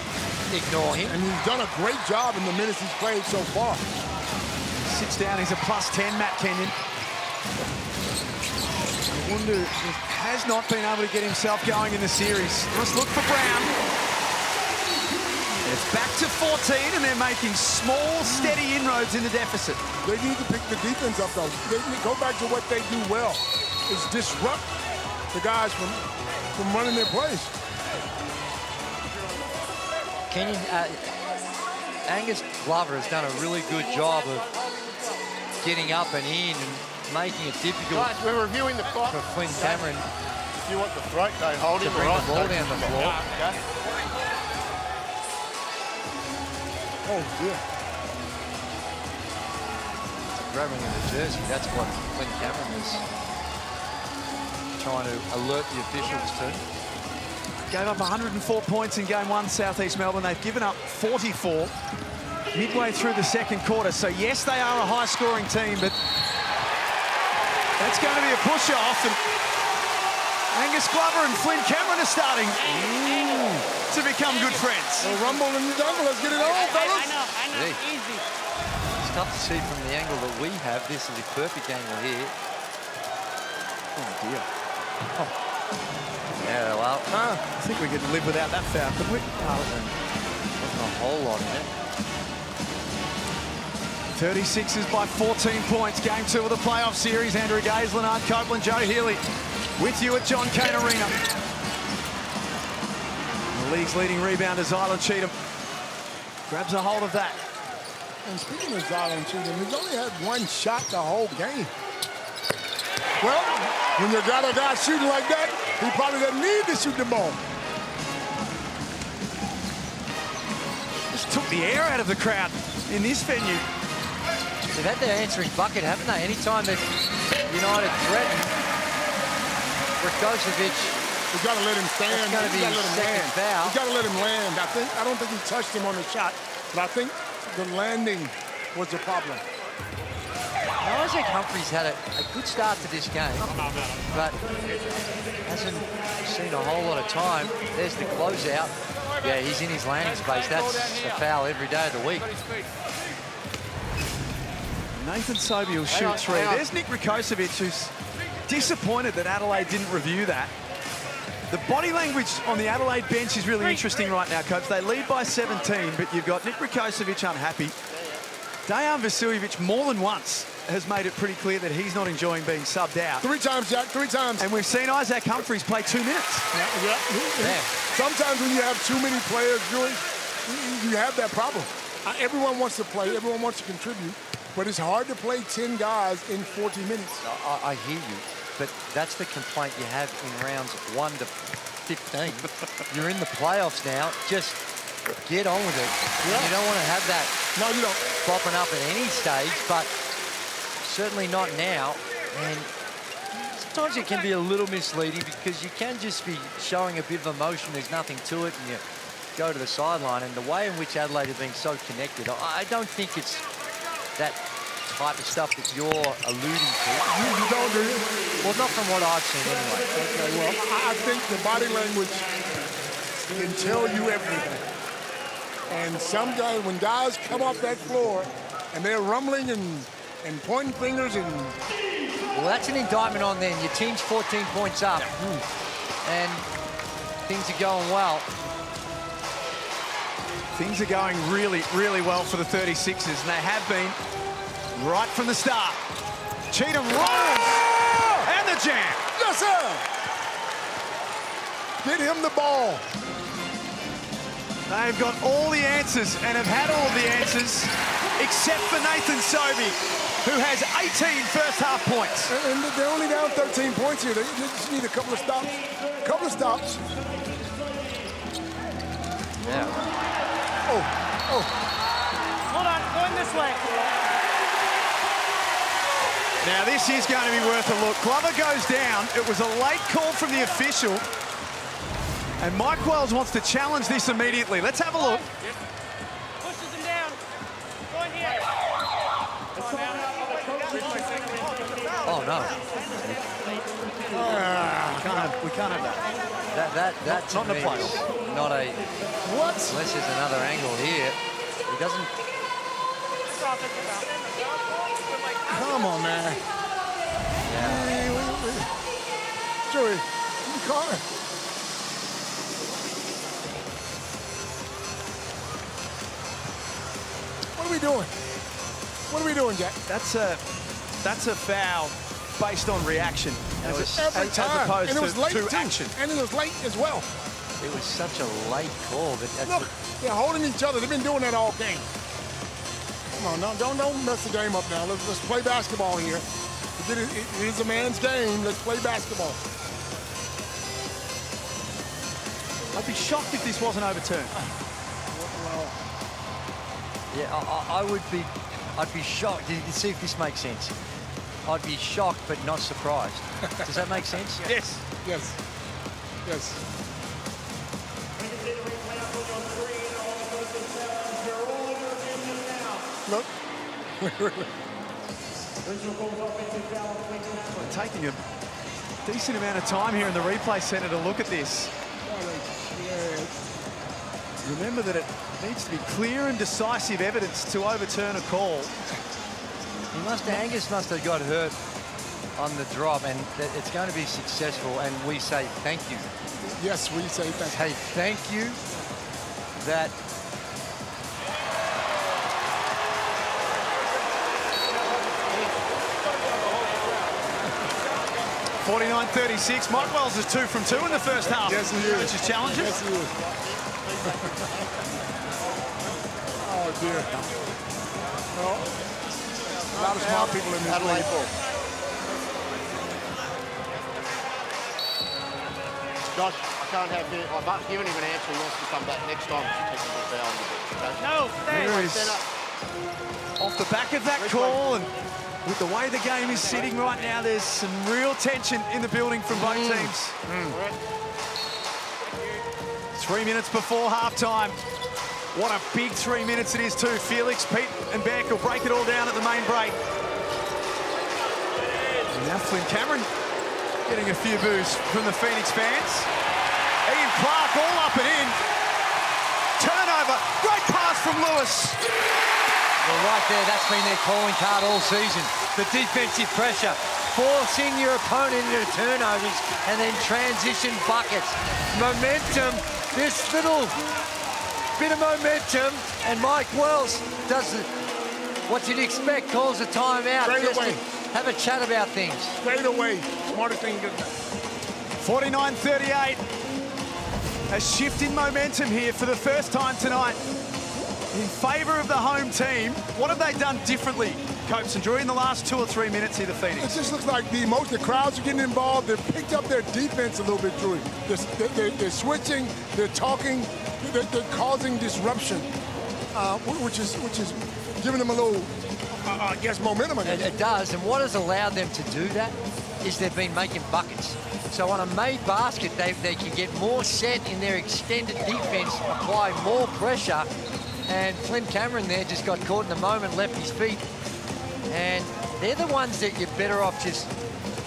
ignore him. And he's done a great job in the minutes he's played so far. Sits down, he's a +10, Matt Kenyon. Wundu has not been able to get himself going in the series. Let's look for Brown. It's back to 14, and they're making small, steady inroads in the deficit. They need to pick the defense up, though. They need to go back to what they do well, is disrupt the guys from running their plays. Kenyon, Angus Glover has done a really good job of getting up and in and making it difficult. Guys, we're reviewing the clock. For Flynn Cameron. If you want the throat, don't hold him. bring the ball down the floor. Okay. Oh, dear. Grabbing in the jersey, that's what Flynn Cameron was trying to alert the officials to. Gave up 104 points in game one, South East Melbourne. They've given up 44 midway through the second quarter. So, yes, they are a high-scoring team, but that's going to be a push-off. And Angus Glover and Flynn Cameron are starting to become good friends. A rumble in the jungle. Let's get it on, fellas. I know, Hey. easy. It's tough to see from the angle that we have. This is a perfect angle here. Oh, dear. Yeah, well, I think we could live without that foul, couldn't we? wasn't a whole lot in it. 36ers by 14 points. Game 2 of the playoff series. Andrew Gaze, Leonard Copeland, Joe Healy with you at John Cain Arena. The league's leading rebounder, Zylan Cheatham, grabs a hold of that. And speaking of Zylan Cheatham, he's only had one shot the whole game. Well, when you got a guy shooting like that, he probably doesn't need to shoot the ball. Just took the air out of the crowd in this venue. They've had their answering bucket, haven't they? Anytime that United threaten, Rakocevic, You got to let him stand. That's gotta be You gotta let him second land. foul. You got to let him land. I don't think he touched him on the shot, but I think the landing was the problem. Isaac Humphries had a good start to this game, but hasn't seen a whole lot of time. There's the closeout. Yeah, he's in his landing space. That's a foul every day of the week. Nathan Sobey will shoot three. There's Nick Rakocevic, who's disappointed that Adelaide didn't review that. The body language on the Adelaide bench is really interesting right now, Coach. They lead by 17, but you've got Nick Rakocevic unhappy. Dejan Vasiljevic more than once has made it pretty clear that he's not enjoying being subbed out. 3 times, Jack, 3 times. And we've seen Isaac Humphries play 2 minutes. Yeah. Sometimes when you have too many players, Julie, you have that problem. Everyone wants to play, everyone wants to contribute, but it's hard to play 10 guys in 40 minutes. I hear you, but that's the complaint you have in rounds 1 to 15. You're in the playoffs now. Just get on with it. Yeah. You don't want to have that No, you don't. popping up at any stage, but certainly not now. And sometimes it can be a little misleading because you can just be showing a bit of emotion. There's nothing to it, and you go to the sideline. And the way in which Adelaide have been so connected, I don't think it's that type of stuff that you're alluding to. You don't do it. Well, not from what I've seen anyway. Okay, well, I think the body language can tell you everything. And some guys, when guys come off that floor and they're rumbling and pointing fingers and... Well, that's an indictment on them. Your team's 14 points up, and things are going well. Things are going really, really well for the 36ers, and they have been right from the start. Cheatham rolls, and the jam. Yes, sir! Get him the ball. They've got all the answers and have had all the answers except for Nathan Sobey, who has 18 first-half points. And they're only down 13 points here. They just need a couple of stops. A couple of stops. Yeah. Oh. Hold on, going this way. Now, this is going to be worth a look. Glover goes down. It was a late call from the official. And Mike Wells wants to challenge this immediately. Let's have a look. Pushes him down. We can't have that. That Not to in a me playoff. is not a. What? Unless there's another angle here, he doesn't. Come on, man. Yeah. Joey, you caught it. What are we doing? What are we doing, Jack? That's a foul based on reaction Every as time. opposed And it was late to too. action. And it was late as well. It was such a late call. That's Look, they're holding each other. They've been doing that all game. Come on, don't mess the game up now. Let's play basketball here. It is a man's game. Let's play basketball. I'd be shocked if this wasn't overturned. Yeah, I'd be shocked. To see if this makes sense. I'd be shocked but not surprised. Does that make sense? Yes. Yes. Yes. Look. We're taking a decent amount of time here in the replay centre to look at this. Remember that it needs to be clear and decisive evidence to overturn a call. Angus must have got hurt on the drop, and it's going to be successful. And we say thank you. Yes, we say thank you. Hey, thank you. That. 49-36. Mike Wells is 2 from 2 in the first half. Yes, he is. Coach's challenges. Yes, he is. Oh, dear. No. A lot of smart people in this Adelaide league. ball. Josh, I can't have him. I've given him an answer. He wants to come back next time. Technical foul on the bench, okay? No, There is, off the back of that call, and with the way the game is sitting right now, there's some real tension in the building from both teams. 3 minutes before halftime. What a big 3 minutes it is too. Felix, Pete and Beck will break it all down at the main break. And now Flynn Cameron getting a few boos from the Phoenix fans. Ian Clark all up and in. Turnover, great pass from Lewis. Well, right there, that's been their calling card all season. The defensive pressure, forcing your opponent into turnovers and then transition buckets. Momentum, this little bit of momentum, and Mike Wells does what you'd expect, calls a timeout. Straight just away. to have a chat about things. Straight away. Smartest thing you could do. 49-38. A shift in momentum here for the first time tonight in favour of the home team. What have they done differently, Copes and Drew, in the last 2 or 3 minutes here, the It Phoenix? just looks like the crowds are getting involved. They've picked up their defense a little bit, Drew. They're switching, they're talking, they're causing disruption, which is giving them a little, I guess, momentum again. It does, and what has allowed them to do that is they've been making buckets. So on a made basket, they can get more set in their extended defense, apply more pressure, and Flynn Cameron there just got caught in the moment, left his feet, and they're the ones that you're better off just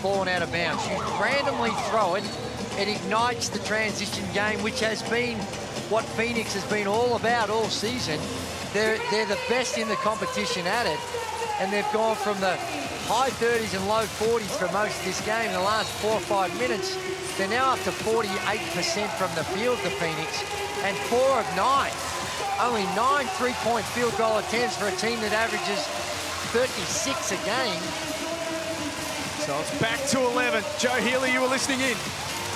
falling out of bounds. You randomly throw it, it ignites the transition game, which has been what Phoenix has been all about all season. They're the best in the competition at it, and they've gone from the high 30s and low 40s for most of this game in the last 4 or 5 minutes. They're now up to 48% from the field, the Phoenix, and 4 of 9. Only 9 3-point field goal attempts for a team that averages 36 a game. So it's back to 11. Joe Healy, you were listening in.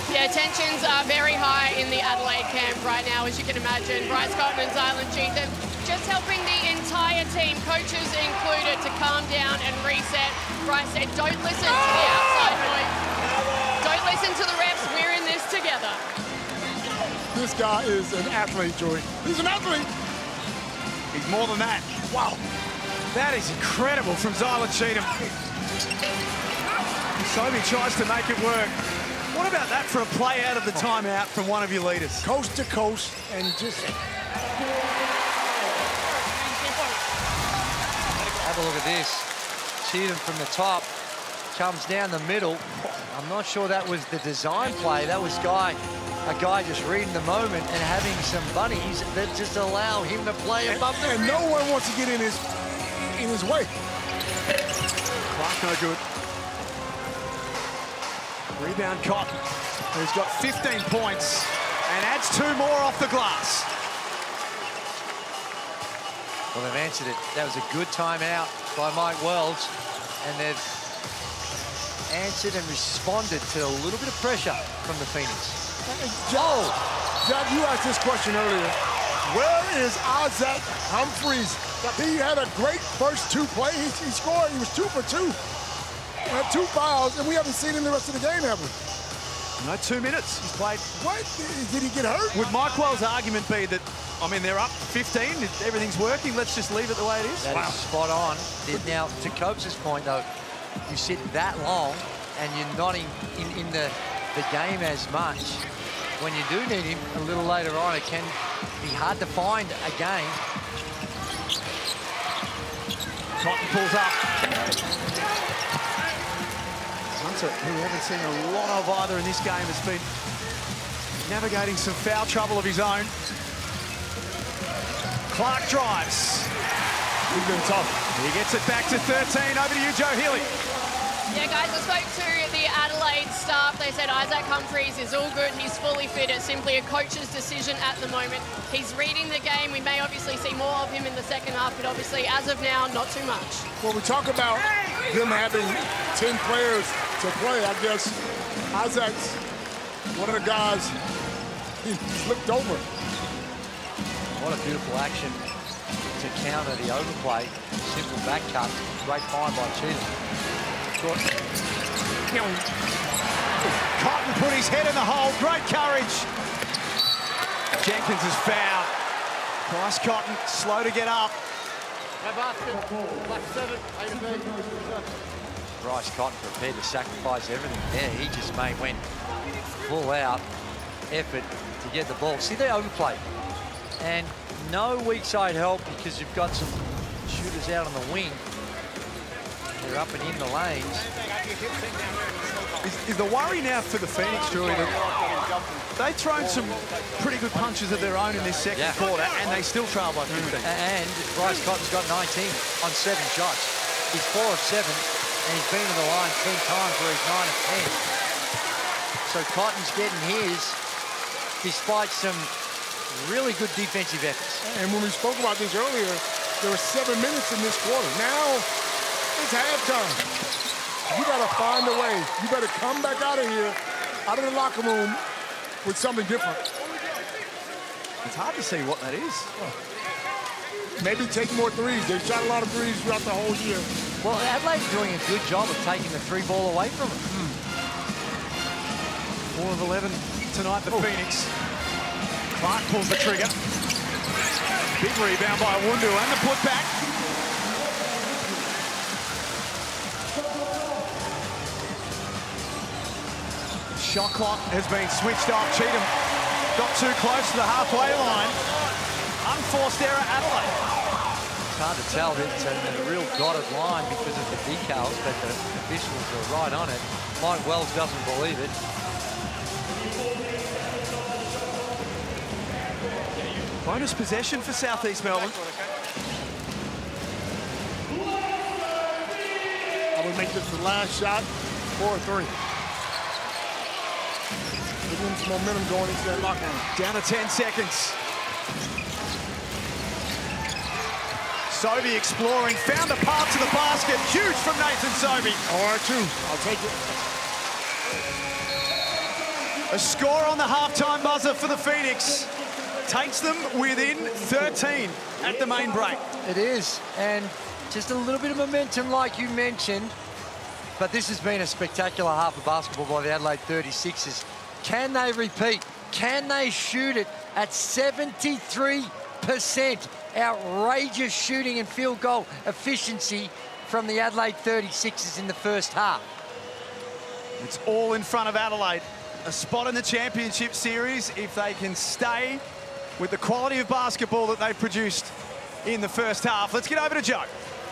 Yeah, tensions are very high in the Adelaide camp right now, as you can imagine. Bryce Cotton and Zylan Cheatham just helping the entire team, coaches included, to calm down and reset. Bryce said, don't listen to the outside noise. Don't listen to the refs. We're in this together. This guy is an athlete, Joey. He's an athlete. He's more than that. Wow. That is incredible from Zylan Cheatham. Sobey tries to make it work. What about that for a play out of the timeout from one of your leaders? Coast to coast and just... Have a look at this. Cheatham from the top. comes down the middle. I'm not sure that was the design play. That was a guy just reading the moment and having some bunnies that just allow him to play above the rim. And no one wants to get in his way. Clark no good. Rebound Cotton, who's got 15 points and adds 2 more off the glass. Well, they've answered it. That was a good timeout by Mike Wells, and they've answered and responded to a little bit of pressure from the Phoenix. Jack, you asked this question earlier. Where is Isaac Humphries? He had a great first 2 plays. He scored. He was 2 for 2. He had 2 fouls, and we haven't seen him the rest of the game, have we? No, 2 minutes. He's played. What? Did he get hurt? Would Mike Wells' argument be that, I mean, they're up 15, everything's working, let's just leave it the way it is? That is spot on. Now, to Coates' point, though, you sit that long and you're not in the game as much. When you do need him a little later on, it can be hard to find again. Cotton pulls up. Hunter, who we haven't seen a lot of either in this game, has been navigating some foul trouble of his own. Clark drives. He's been tough. He gets it back to 13. Over to you, Joe Healy. Yeah, guys, I spoke to the Adelaide staff. They said Isaac Humphries is all good. He's fully fit. It's simply a coach's decision at the moment. He's reading the game. We may obviously see more of him in the second half, but obviously, as of now, not too much. When we talk about them having 10 players to play, I guess Isaac's one of the guys he flipped over. What a beautiful action to counter the overplay. Simple back cut. Great find by Cheatham. Cotton put his head in the hole. Great courage. Jenkins is fouled. Bryce Cotton slow to get up. Bryce Cotton prepared to sacrifice everything there. He just went full out effort to get the ball. See, they overplay. And no weak side help because you've got some shooters out on the wing. They're up and in the lanes. Is the worry now for the Phoenix, Julie, that they've thrown some pretty good punches of their own in this second quarter, and they still trail by 15. And Bryce Cotton's got 19 on 7 shots. He's 4 of 7, and he's been to the line 10 times where he's 9 of 10. So Cotton's getting his, despite some really good defensive efforts. And when we spoke about this earlier, there were 7 minutes in this quarter. Now it's halftime. You got to find a way. You better come back out of here, out of the locker room, with something different. It's hard to see what that is. Maybe take more threes. They shot a lot of threes throughout the whole year. Well, Adelaide's doing a good job of taking the 3 ball away from them. 4 of 11 tonight, the Phoenix. Clark pulls the trigger. Big rebound by Awundu and the putback. Shot clock has been switched off. Cheatham got too close to the halfway line. Unforced error, Adelaide. It's hard to tell. It's a real dotted line because of the decals, but the officials are right on it. Mike Wells doesn't believe it. Bonus possession for South East Melbourne. I would make this the last shot, 4-3. Give him some momentum going into that locker room. Down to 10 seconds. Sobey exploring, found a path to the basket. Huge from Nathan Sobey. R2, I'll take it. A score on the halftime buzzer for the Phoenix. Takes them within 13 at the main break. It is, and just a little bit of momentum like you mentioned, but this has been a spectacular half of basketball by the Adelaide 36ers. Can they repeat? Can they shoot it at 73%? Outrageous shooting and field goal efficiency from the Adelaide 36ers in the first half. It's all in front of Adelaide. A spot in the championship series if they can stay with the quality of basketball that they've produced in the first half. Let's get over to Joe.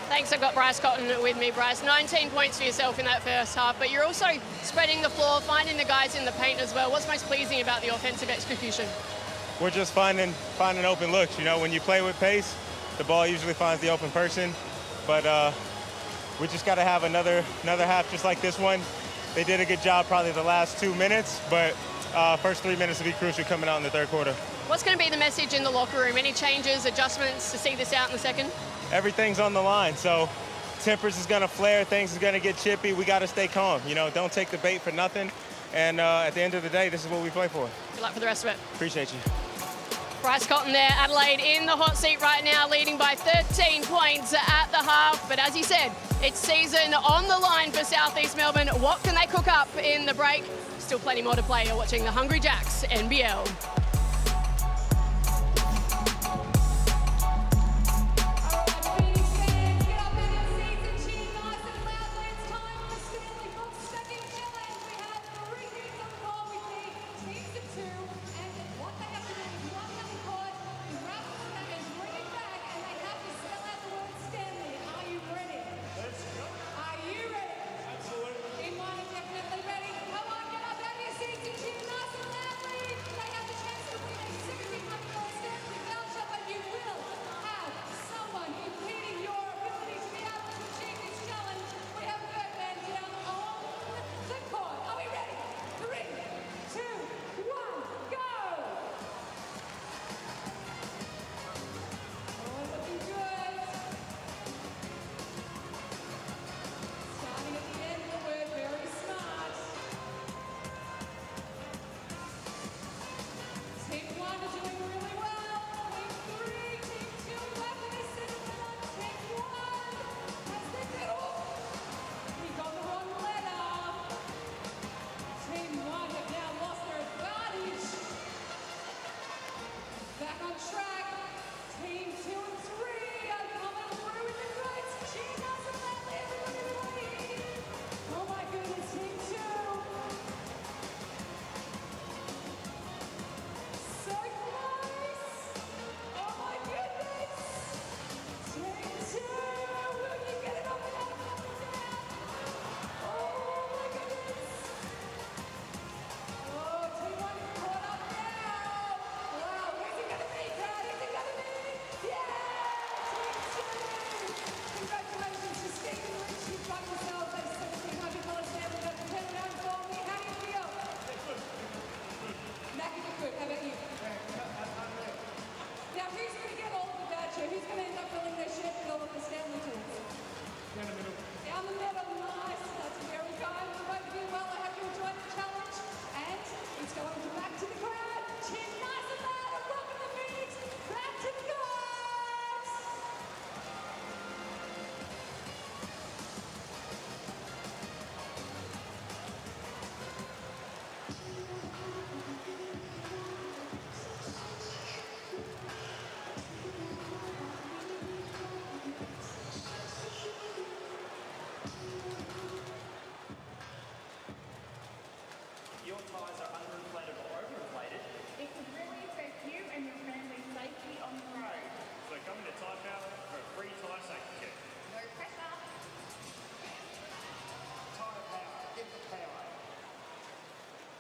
Thanks, I've got Bryce Cotton with me. Bryce, 19 points for yourself in that first half, but you're also spreading the floor, finding the guys in the paint as well. What's most pleasing about the offensive execution? We're just finding open looks. You know, when you play with pace, the ball usually finds the open person. But we just got to have another half just like this one. They did a good job probably the last 2 minutes, but first 3 minutes will be crucial coming out in the third quarter. What's going to be the message in the locker room? Any changes, adjustments to see this out in the second? Everything's on the line, so tempers is going to flare, things is going to get chippy. We got to stay calm. You know, don't take the bait for nothing. And at the end of the day, this is what we play for. Good luck for the rest of it. Appreciate you. Bryce Cotton there, Adelaide in the hot seat right now, leading by 13 points at the half. But as he said, it's season on the line for South East Melbourne. What can they cook up in the break? Still plenty more to play. You're watching the Hungry Jacks NBL.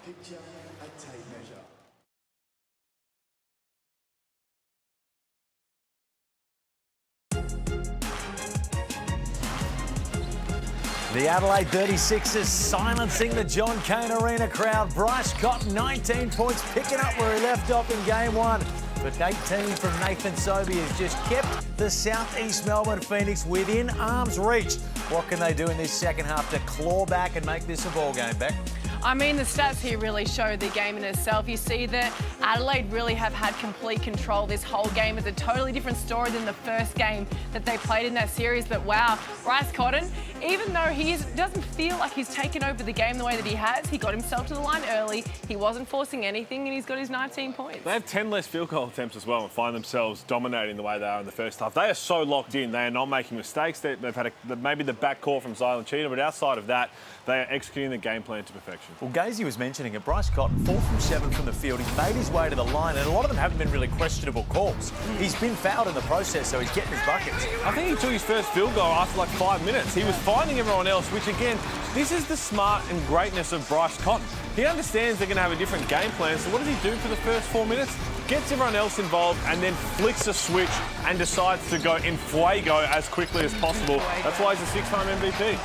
Picture a tape measure. The Adelaide 36ers silencing the John Cain Arena crowd. Bryce Cotton, 19 points, picking up where he left off in game one. But 18 from Nathan Sobey has just kept the South East Melbourne Phoenix within arm's reach. What can they do in this second half to claw back and make this a ball game, Beck? I mean, the stats here really show the game in itself. You see that Adelaide really have had complete control this whole game. It's a totally different story than the first game that they played in that series. But wow, Bryce Cotton, even though he doesn't feel like he's taken over the game the way that he has, he got himself to the line early. He wasn't forcing anything, and he's got his 19 points. They have 10 less field goal attempts as well and find themselves dominating the way they are in the first half. They are so locked in. They are not making mistakes. They've had maybe the backcourt from Zylan Cheatham, but outside of that, They are executing the game plan to perfection. Well, Gazy was mentioning it. Bryce Cotton, 4 from 7 from the field. He's made his way to the line, and a lot of them haven't been really questionable calls. He's been fouled in the process, so he's getting his buckets. I think he took his first field goal after like 5 minutes. He was finding everyone else, which again, this is the smart and greatness of Bryce Cotton. He understands they're going to have a different game plan, so what does he do for the first 4 minutes? Gets everyone else involved and then flicks a switch and decides to go in fuego as quickly as possible. That's why he's a 6-time MVP.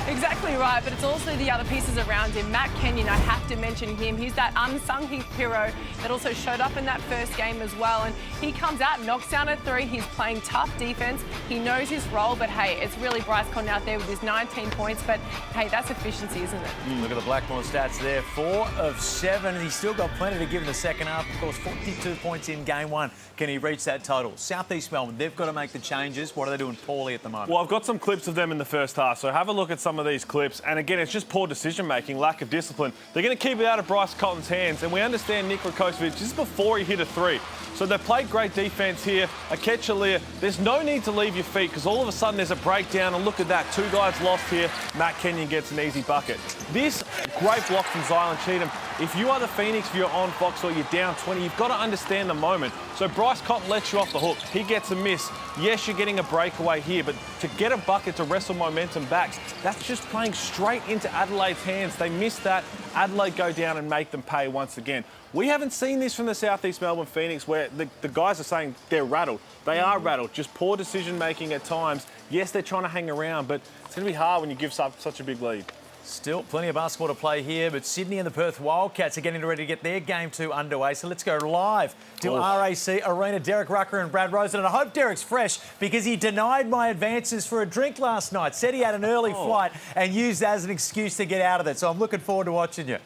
Exactly right, but it's also the other pieces around him. Matt Kenyon, I have to mention him. He's that unsung hero that also showed up in that first game as well. And he comes out, knocks down a 3. He's playing tough defense. He knows his role, but hey, it's really Bryce Cotton out there with his 19 points. But hey, that's efficiency, isn't it? Look at the Blackmore stats there. 4 of 7. He's still got plenty to give in the second half. Of course, 42 points in game 1. Can he reach that total? South East Melbourne, they've got to make the changes. What are they doing poorly at the moment? Well, I've got some clips of them in the first half, so have a look at some of these clips. And again, it's just poor decision-making, lack of discipline. They're going to keep it out of Bryce Cotton's hands, and we understand Nick Rakocevic just before he hit a 3. So they've played great defence here. A catch Aaliyah. There's no need to leave your feet because all of a sudden there's a breakdown, and look at that. 2 guys lost here. Matt Kenyon gets an easy bucket. This great block from Zylan Cheatham. If you are the Phoenix, if you're on Fox or you're down 20, you've got to understand the moment. So Bryce Cotton lets you off the hook. He gets a miss. Yes, you're getting a breakaway here, but to get a bucket to wrestle momentum back, that's just playing straight into Adelaide's hands. They miss that. Adelaide go down and make them pay once again. We haven't seen this from the South East Melbourne Phoenix where the guys are saying they're rattled. They are rattled. Just poor decision-making at times. Yes, they're trying to hang around, but it's going to be hard when you give up such a big lead. Still plenty of basketball to play here, but Sydney and the Perth Wildcats are getting ready to get their game 2 underway. So let's go live to RAC Arena. Derek Rucker and Brad Rosen. And I hope Derek's fresh because he denied my advances for a drink last night. Said he had an early flight and used that as an excuse to get out of it. So I'm looking forward to watching you.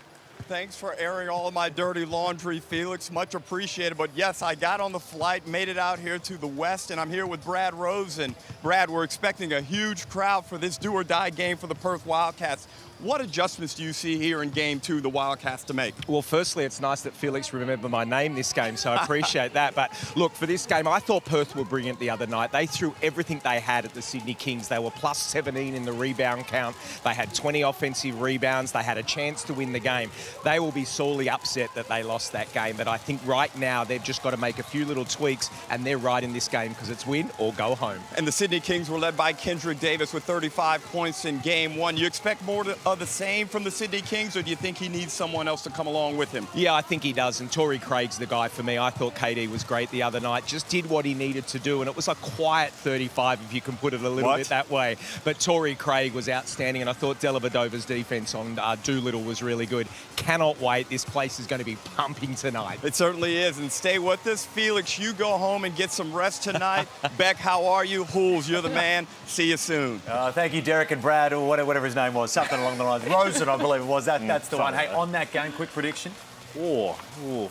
Thanks for airing all of my dirty laundry, Felix. Much appreciated. But yes, I got on the flight, made it out here to the west, and I'm here with Brad Rosen. Brad, we're expecting a huge crowd for this do-or-die game for the Perth Wildcats. What adjustments do you see here in Game 2 the Wildcats to make? Well, firstly, it's nice that Felix remembered my name this game, so I appreciate that. But look, for this game, I thought Perth were brilliant the other night. They threw everything they had at the Sydney Kings. They were plus 17 in the rebound count. They had 20 offensive rebounds. They had a chance to win the game. They will be sorely upset that they lost that game. But I think right now they've just got to make a few little tweaks, and they're right in this game because it's win or go home. And the Sydney Kings were led by Kendrick Davis with 35 points in Game 1. You expect more of the same from the Sydney Kings, or do you think he needs someone else to come along with him? Yeah, I think he does, and Torrey Craig's the guy for me. I thought KD was great the other night, just did what he needed to do, and it was a quiet 35, if you can put it a little bit that way. But Torrey Craig was outstanding, and I thought Dellavedova's defense on Doolittle was really good. Cannot wait. This place is going to be pumping tonight. It certainly is, and stay with us. Felix, you go home and get some rest tonight. Beck, how are you? Hools, you're the man. See you soon. Thank you, Derek and Brad, or whatever his name was, something along the lines. Rosen, I believe it was. That's the one. Hey, on that game, quick prediction. No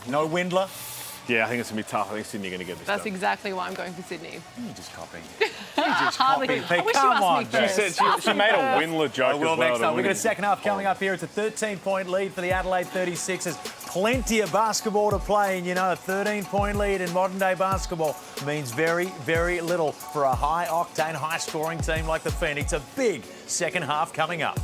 Windler. Yeah, I think it's going to be tough. I think Sydney are going to get this That's done. exactly why I'm going for Sydney. You're just copying. Hardly. I wish Come you on, asked me first. She said she made a Windler joke as well. Next up, we've got a second half coming up here. It's a 13-point lead for the Adelaide 36ers. Plenty of basketball to play, and you know, a 13-point lead in modern-day basketball means very, very little for a high-octane, high-scoring team like the Phoenix. A big second half coming up.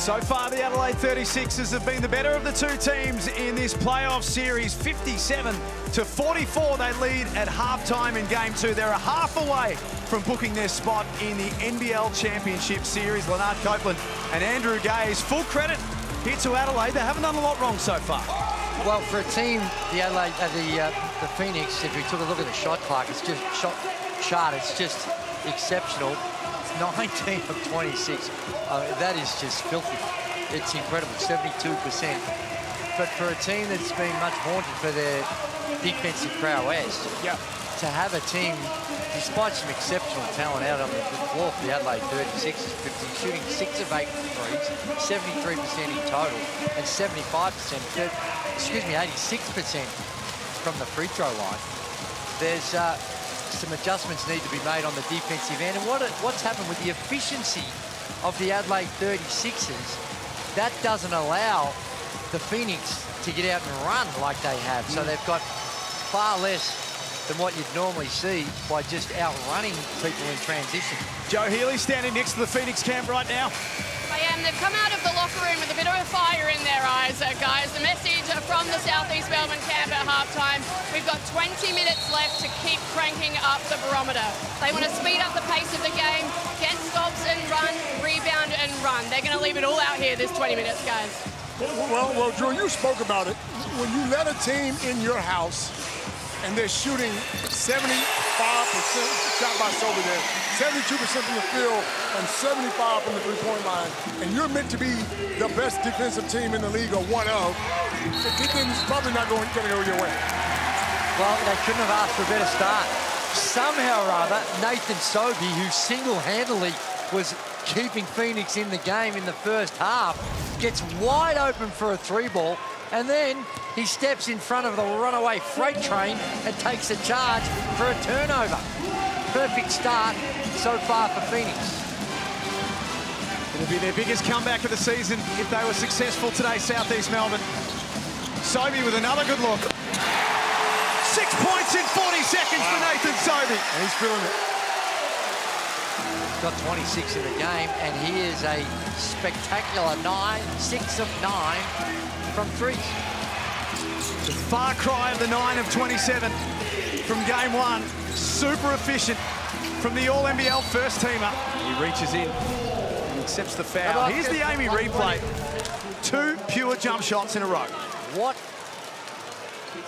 So far, the Adelaide 36ers have been the better of the two teams in this playoff series. 57-44, they lead at halftime in Game 2. They're a half away from booking their spot in the NBL Championship Series. Leonard Copeland and Andrew Gaze, full credit here to Adelaide. They haven't done a lot wrong so far. Well, for a team, the Adelaide, the Phoenix, if we took a look at the shot clock, it's just chart, it's just exceptional. 19 of 26. That is just filthy. It's incredible, 72%. But for a team that's been much haunted for their defensive prowess, to have a team, despite some exceptional talent out on the floor for the Adelaide 36ers, shooting 6 of 8 threes, 73% in total, and 86% from the free throw line. There's some adjustments need to be made on the defensive end. And what's happened with the efficiency of the Adelaide 36ers, that doesn't allow the Phoenix to get out and run like they have. So they've got far less than what you'd normally see by just outrunning people in transition. Joe Healy standing next to the Phoenix camp right now. I am. They've come out of the locker room with a bit of a fire in their eyes, guys. The message from the South East Melbourne camp at halftime, we've got 20 minutes left to keep cranking up the barometer. They want to speed up the pace of the game, get stops and run, rebound and run. They're going to leave it all out here this 20 minutes, guys. Well, Drew, you spoke about it. When you let a team in your house and they're shooting 75% shot by Sober there, 72% from the field and 75 from the three-point line, and you're meant to be the best defensive team in the league or one of, it's probably not going to go your way. Well, they couldn't have asked for a better start. Somehow or other, Nathan Sobey, who single-handedly was keeping Phoenix in the game in the first half, gets wide open for a three ball, and then he steps in front of the runaway freight train and takes a charge for a turnover. Perfect start so far for Phoenix. It'll be their biggest comeback of the season if they were successful today, South East Melbourne. Sobey with another good look. 6 points in 40 seconds for Nathan Sobey. And he's feeling it. He's got 26 in the game, and he is a spectacular 6 of 9 from threes. The far cry of the 9 of 27 from game 1. Super efficient from the All-NBL first teamer. He reaches in, he accepts the foul. Here's the Amy replay. 2 pure jump shots in a row. What?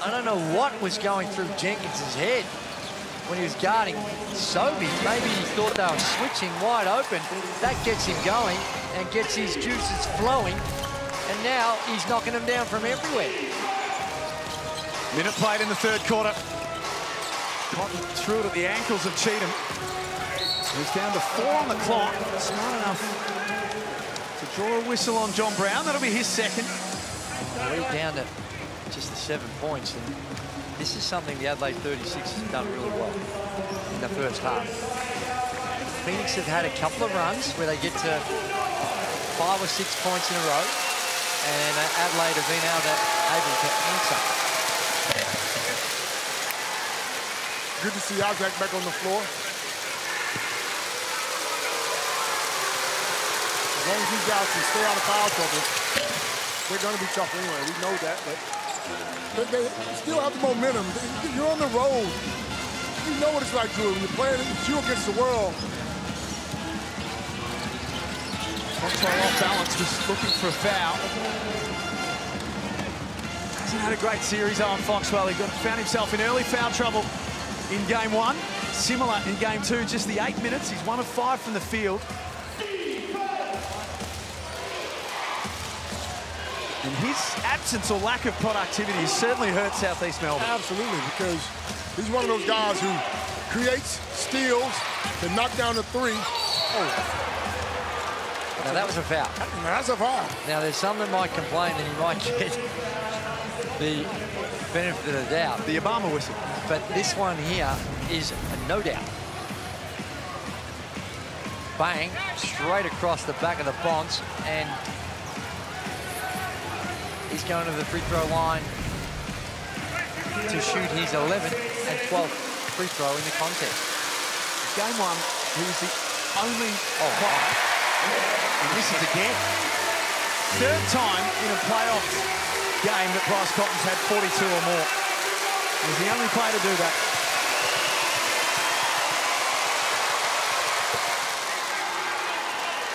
I don't know what was going through Jenkins's head when he was guarding Sobey. Maybe he thought they were switching wide open. That gets him going and gets his juices flowing. And now he's knocking them down from everywhere. Minute played in the third quarter. Cotton threw it at the ankles of Cheatham. He's down to 4 on the clock. Smart enough to draw a whistle on John Brown. That'll be his second. We're down to just the 7 points. And this is something the Adelaide 36ers have done really well in the first half. Phoenix have had a couple of runs where they get to 5 or 6 points in a row. And Adelaide have been able to answer. Good to see Isaac back on the floor. As long as these guys can stay out of foul trouble, they're going to be tough anyway. We know that, but they still have the momentum. You're on the road. You know what it's like, Drew. When you're playing you against the world. Control off balance, just looking for a foul. Hasn't had a great series, Owen Foxwell. He found himself in early foul trouble in game 1. Similar in game 2, just the 8 minutes. He's 1 of 5 from the field. And his absence or lack of productivity has certainly hurt South East Melbourne. Absolutely, because he's one of those guys who creates, steals, can knock down a three. Oh. Now that was a foul. That's a foul. Now there's some that might complain that he might get the benefit of the doubt. The Obama whistle. But this one here is a no doubt. Bang, straight across the back of the bonds, and he's going to the free throw line to shoot his 11th and 12th free throw in the contest. Game 1, he was the only and this is again. Third time in a playoff game that Bryce Cotton's had 42 or more. He's the only player to do that.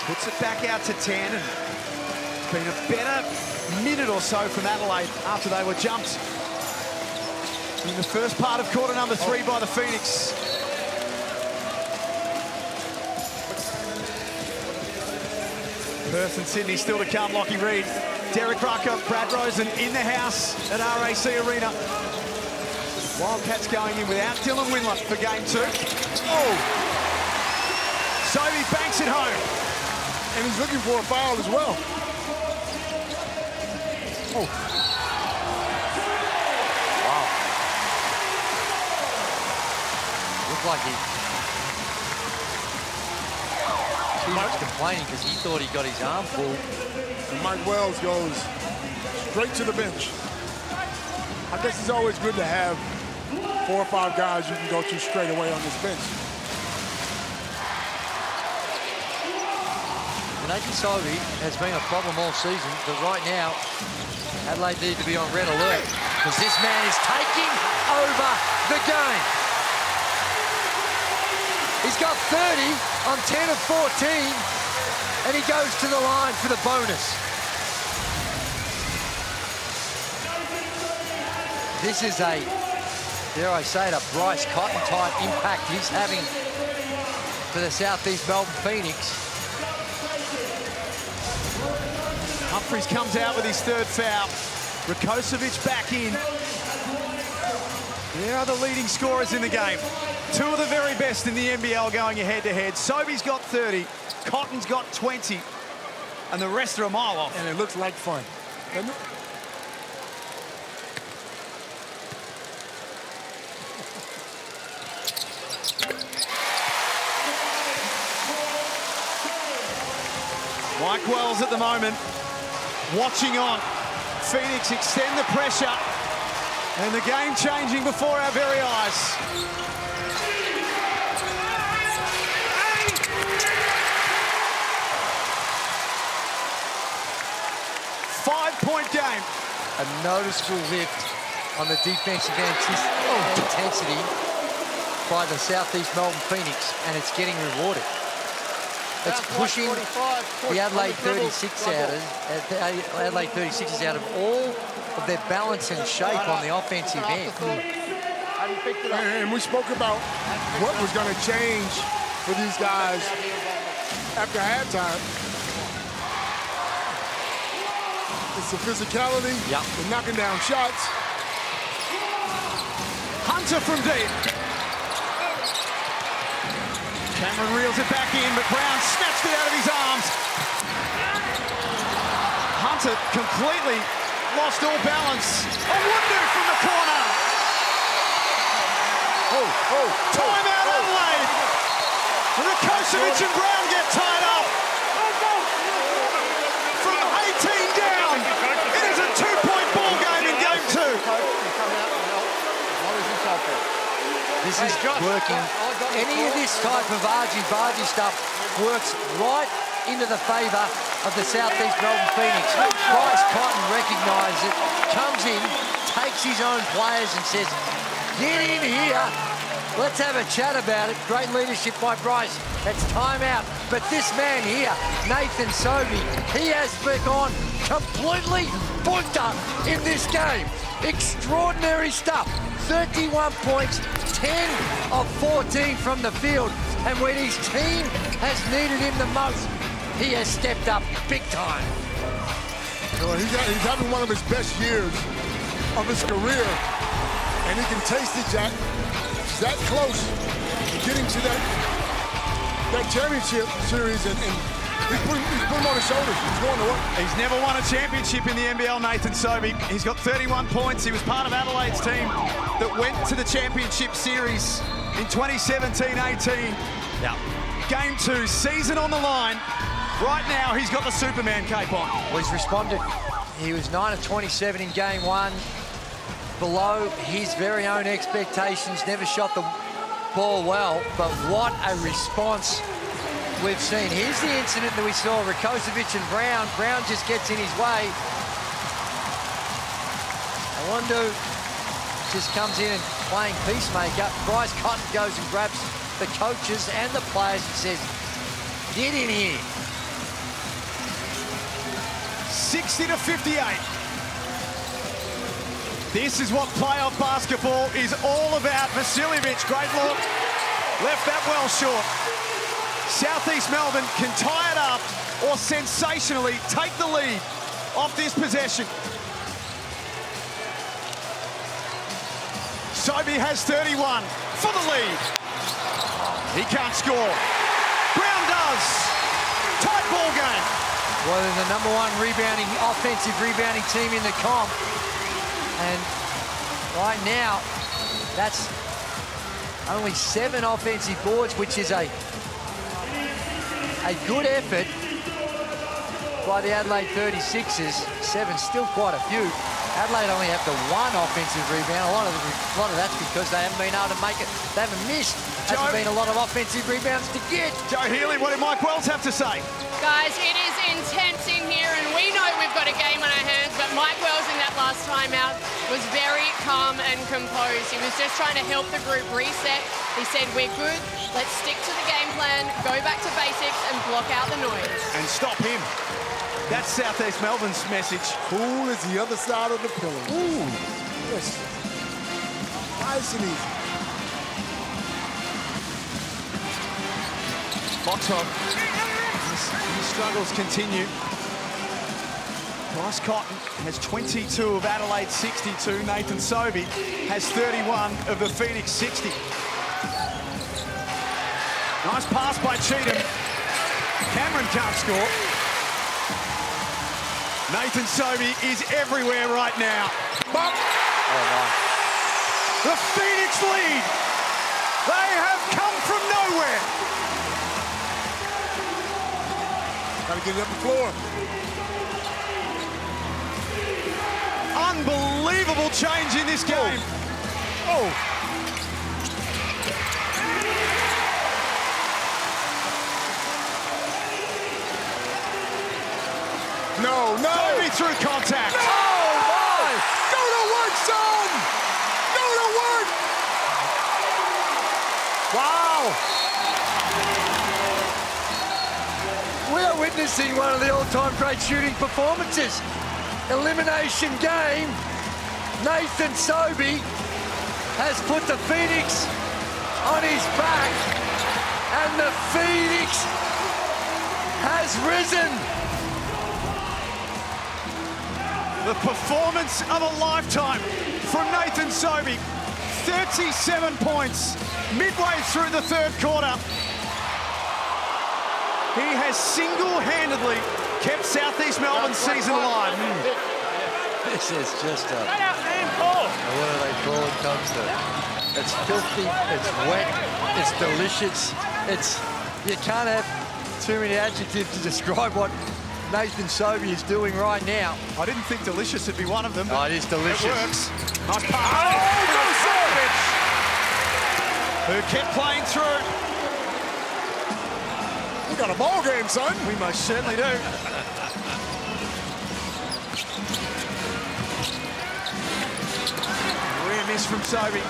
Puts it back out to 10, and it's been a better minute or so from Adelaide after they were jumped in the first part of quarter number 3 by the Phoenix. Perth and Sydney still to come. Lockie Reed, Derek Rucker, Brad Rosen in the house at RAC Arena. Wildcats going in without Dylan Windler for game 2. Oh! Sobey banks it home. And he's looking for a foul as well. Oh. Wow. Looked like he too much complaining because he thought he got his arm full. And Mike Wells goes straight to the bench. I guess it's always good to have 4 or 5 guys you can go to straight away on this bench. Nathan Sobey has been a problem all season, but right now, Adelaide need to be on red alert because this man is taking over the game. He's got 30 on 10 of 14, and he goes to the line for the bonus. This is a, dare I say it, a Bryce Cotton type impact he's having for the Southeast Melbourne Phoenix. Humphries comes out with his 3rd foul. Rakocevic back in. There are the leading scorers in the game. 2 of the very best in the NBL going head-to-head. Sobey's got 30, Cotton's got 20, and the rest are a mile off. And it looks like fun. Mike Wells at the moment, watching on. Phoenix extend the pressure, and the game changing before our very eyes. Five-point game. A noticeable lift on the defensive intensity by the Southeast Melbourne Phoenix, and it's getting rewarded. It's pushing the Adelaide 36 Adelaide 36ers out of all of their balance and shape on the offensive end. And we spoke about what was going to change for these guys after halftime. It's the physicality, the knocking down shots. Hunter from deep. Cameron reels it back in, but Brown snatched it out of his arms. Hunter completely lost all balance. A Wundu from the corner. Timeout Adelaide. Rakocevic and Brown get tied up. From 18 down, it is a 2-point ball game in game 2. This is working. Any of this type of argy-bargy stuff works right into the favour of the Southeast Melbourne Phoenix. Bryce Cotton recognises it, comes in, takes his own players and says, get in here, let's have a chat about it. Great leadership by Bryce. That's timeout. But this man here, Nathan Sobey, he has gone completely bunter in this game. Extraordinary stuff. 31 points, 10 of 14 from the field. And when his team has needed him the most, he has stepped up big time. Well, he's having one of his best years of his career. And he can taste it, Jack. He's that close to getting to that championship series, and he's putting him on his shoulders. He's going to work. He's never won a championship in the NBL, Nathan Sobey. He's got 31 points. He was part of Adelaide's team that went to the championship series in 2017-18. Now, game 2, season on the line. Right now, he's got the Superman cape on. Well, he's responded. He was 9 of 27 in game 1. Below his very own expectations, never shot the ball well, but what a response we've seen. Here's the incident that we saw, Rakocevic and Brown. Brown just gets in his way. Awondo just comes in and playing peacemaker. Bryce Cotton goes and grabs the coaches and the players and says, get in here. 60-58. This is what playoff basketball is all about. Vasiljevic, great look. Left that well short. Southeast Melbourne can tie it up or sensationally take the lead off this possession. Sobey has 31 for the lead. He can't score. Brown does. Tight ball game. Well, they're the #1 offensive rebounding team in the comp. And right now, that's only 7 offensive boards, which is a good effort by the Adelaide 36ers. 7, still quite a few. Adelaide only have the 1 offensive rebound. A lot of that's because they haven't been able to make it. They haven't missed. Hasn't been a lot of offensive rebounds to get. Joe Healy, what did Mike Wells have to say? Guys, it is intense in here, and we know we've got a game on our hands, but Mike Wells in that last timeout was very calm and composed. He was just trying to help the group reset. He said, we're good, let's stick to the game plan, go back to basics and block out the noise. And stop him. That's Southeast Melbourne's message. Cool is the other side of the pillar. Ooh, yes. Nice and easy. Boxhog. His struggles continue. Bryce Cotton has 22 of Adelaide 62. Nathan Sobey has 31 of the Phoenix 60. Nice pass by Cheatham. Cameron can't score. Nathan Sobey is everywhere right now. But the Phoenix lead. They have come from nowhere. Gotta get it up the floor. Unbelievable change in this game. Oh. No. Sobey through contact. No, my! Go to work, son! Go to work! Wow! We are witnessing one of the all-time great shooting performances. Elimination game. Nathan Sobey has put the Phoenix on his back, and the Phoenix has risen. The performance of a lifetime from Nathan Sobey. 37 points midway through the third quarter. He has single-handedly kept Southeast Melbourne's season alive. This is just a... What do they call it, Cubster? It's filthy, it's wet, it's delicious. You can't have too many adjectives to describe what Nathan Sobey is doing right now. I didn't think delicious would be one of them. Oh, it is delicious. It works. Nice pass. Who kept playing through. We got a ball game, son. We most certainly do. Rear miss from Sobey.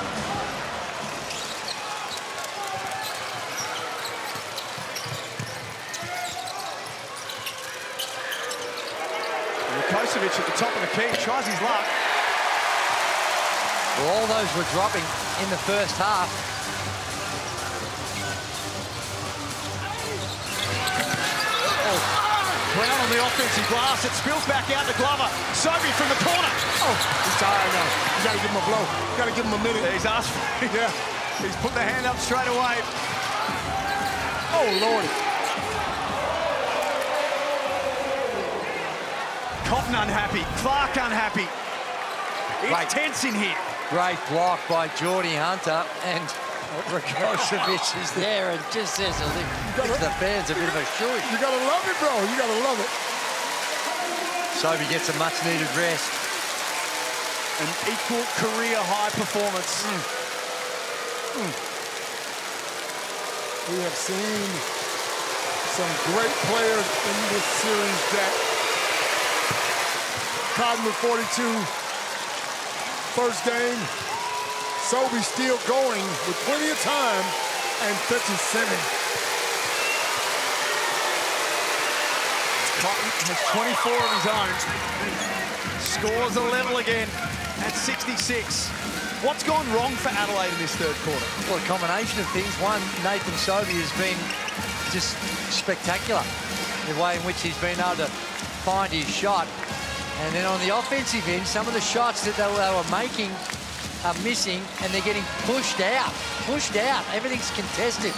Rakocevic at the top of the key, tries his luck. Well, all those were dropping in the first half. Brown on the offensive glass, it spills back out to Glover. Sobey from the corner. Oh, he's tired now. You gotta give him a blow. You gotta give him a minute. He's asked for it. Yeah. He's put the hand up straight away. Oh, Lord. Cotton unhappy. Clark unhappy. It's tense in here. Great block by Geordie Hunter, and Rakocevic is there and just says gives the fans a bit of a shoot. You gotta love it, bro. You gotta love it. Sobey gets a much-needed rest. An equal career high performance. We have seen Some great players in this series, Jack. Cotton with 42. First game. Sobey still going with plenty of time and 57. Cotton has 24 of his own. Scores a level again at 66. What's gone wrong for Adelaide in this third quarter? Well, a combination of things. One, Nathan Sobey has been just spectacular, the way in which he's been able to find his shot. And then on the offensive end, some of the shots that they were making are missing, and they're getting pushed out. Everything's contested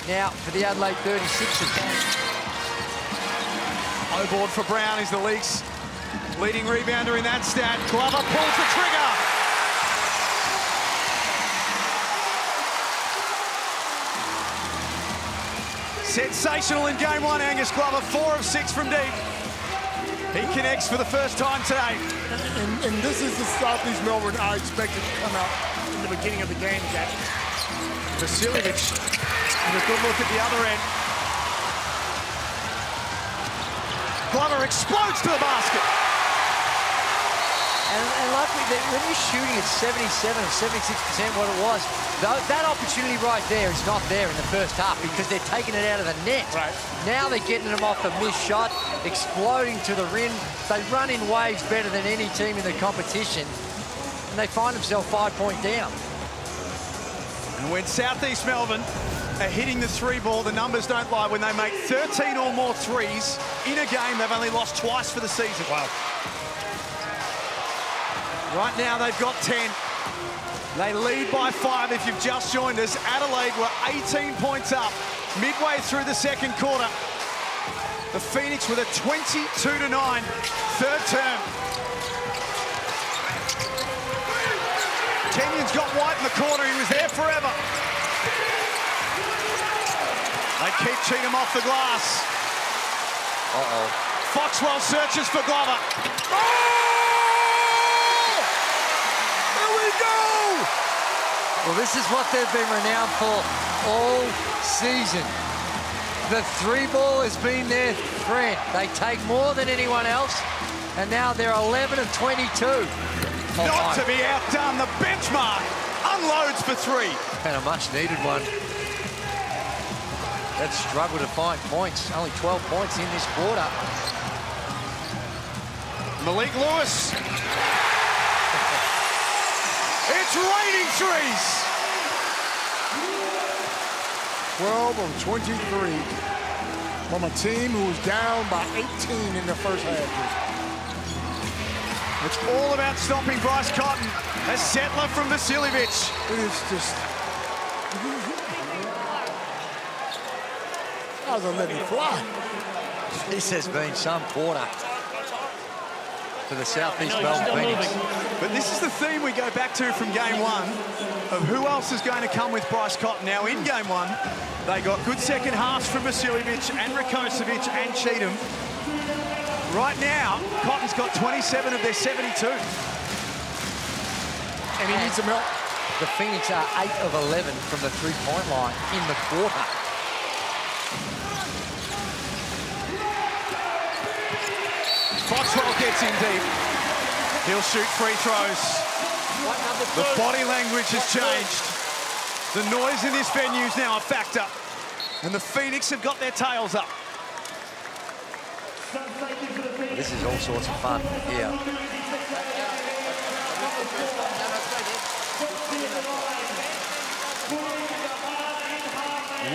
now for the Adelaide 36ers. O-board for Brown is the league's leading rebounder in that stat. Glover pulls the trigger. Sensational in game one, Angus Glover, 4 of 6 from deep. He connects for the first time today. And this is the Southeast Melbourne I expected to come out in the beginning of the game, Jack. Vasiljevic with a good look at the other end. Glover explodes to the basket. And luckily, when you're shooting at 77 or 76% what it was, that opportunity right there is not there in the first half because they're taking it out of the net. Right. Now they're getting them off a missed shot, exploding to the rim. They run in waves better than any team in the competition, and they find themselves 5 point down. And when Southeast Melbourne are hitting the three ball, the numbers don't lie. When they make 13 or more threes in a game, they've only lost twice for the season. Wow. Right now, they've got 10. They lead by 5 if you've just joined us. Adelaide were 18 points up midway through the second quarter. The Phoenix with a 22-9 third term. Kenyon's got White in the corner. He was there forever. They keep Cheatham off the glass. Uh-oh. Foxwell searches for Glover. Well, this is what they've been renowned for all season. The three ball has been their friend. They take more than anyone else, and now they're 11 of 22. Not to be outdone, the benchmark unloads for 3. And a much-needed one. They've struggled to find points. Only 12 points in this quarter. Malik Lewis. It's raining threes. 12 of 23 from a team who was down by 18 in the first half. It's all about stopping Bryce Cotton. A settler from Vasiljevic. It is just... I was gonna let me fly. This has been some quarter for the Southeast Melbourne Phoenix. But this is the theme we go back to from game one of who else is going to come with Bryce Cotton. Now in game one, they got good second halves from Vasiljevic and Rakocevic and Cheatham. Right now, Cotton's got 27 of their 72. And he needs some help. The Phoenix are 8 of 11 from the three-point line in the quarter. Foxwell gets in deep. He'll shoot free throws. The body language has changed. The noise in this venue is now a factor. And the Phoenix have got their tails up. This is all sorts of fun here.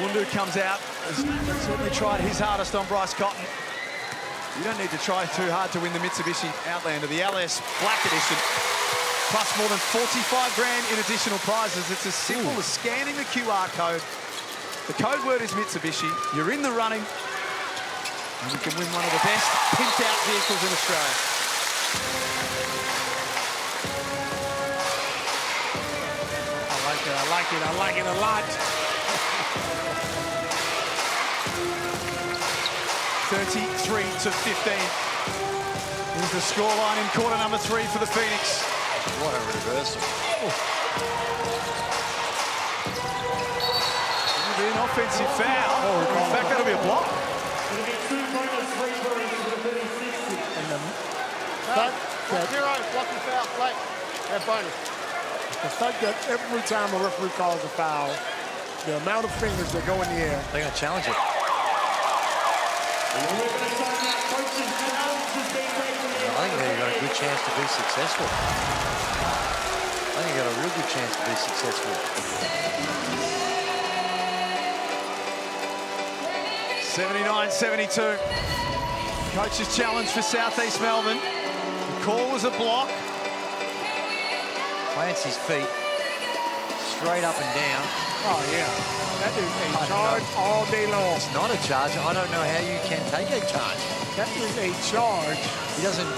Wundu comes out, has certainly tried his hardest on Bryce Cotton. You don't need to try too hard to win the Mitsubishi Outlander, the LS Black Edition. Plus more than 45 grand in additional prizes. It's as simple as scanning the QR code. The code word is Mitsubishi. You're in the running, and you can win one of the best pimped out vehicles in Australia. I like it, I like it, I like it a lot. 33-15 is the scoreline in quarter number 3 for the Phoenix. What a reversal. It'll be an offensive foul. In fact, that'll be a block. Blocking foul, flag. Yeah, bonus. The fact that every time a referee calls a foul, the amount of fingers that go in the air. They're going to challenge it. I think they've got a good chance to be successful. I think they've got a real good chance to be successful. 79-72. Coach's challenge for South East Melbourne. The call was a block. Plants his feet straight up and down. Oh, yeah. That is a charge all day long. It's not a charge. I don't know how you can take a charge. That is a charge. He doesn't...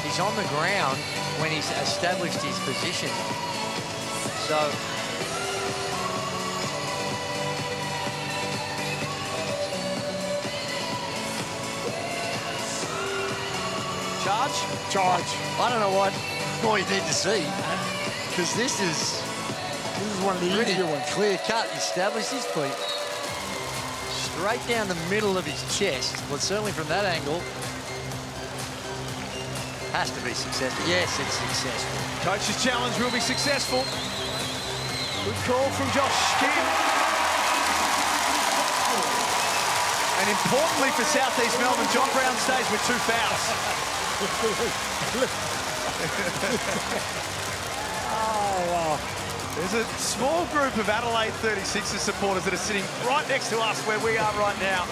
He's on the ground when he's established his position. So... Charge. I don't know what more you need to see, because this is one of the easier ones. Clear cut. He established his feet straight down the middle of his chest. Well, certainly from that angle, has to be successful. Yes, it's successful. Coach's challenge will be successful. Good call from Josh King. And importantly for South East Melbourne, John Brown stays with 2 fouls. Oh, wow. There's a small group of Adelaide 36ers supporters that are sitting right next to us where we are right now.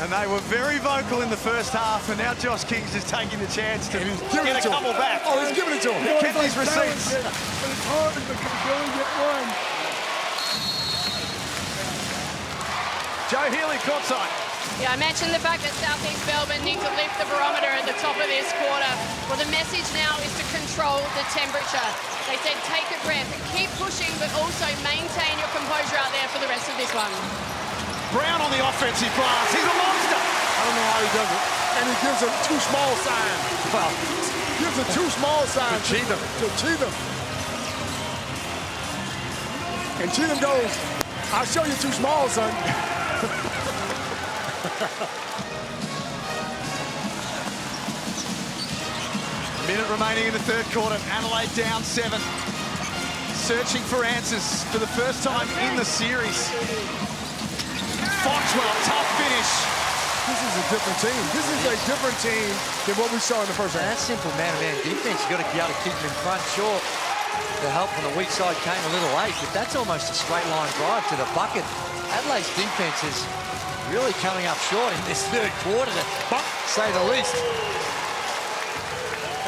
And they were very vocal in the first half, and now Josh King's just taking the chance to get a couple back. Oh, he's giving it to him. He kept his receipts. But it's hard because you only get one. Joe Healy, courtside. Yeah, I mentioned the fact that South East Melbourne need to lift the barometer at the top of this quarter. Well, the message now is to control the temperature. They said take a breath, keep pushing, but also maintain your composure out there for the rest of this one. Brown on the offensive glass. He's a monster. I don't know how he does it. And he gives a too small sign. Well, gives a too small sign to Cheatham. And Cheatham goes, I'll show you too small, son. Minute remaining in the third quarter. Adelaide down 7. Searching for answers for the first time in the series. Foxwell, tough finish. This is a different team. This is a different team than what we saw in the first half. That's simple man-to-man defense. You've got to be able to keep him in front. Sure, the help from the weak side came a little late, but that's almost a straight line drive to the bucket. Adelaide's defense is really coming up short in this third quarter, to say the least.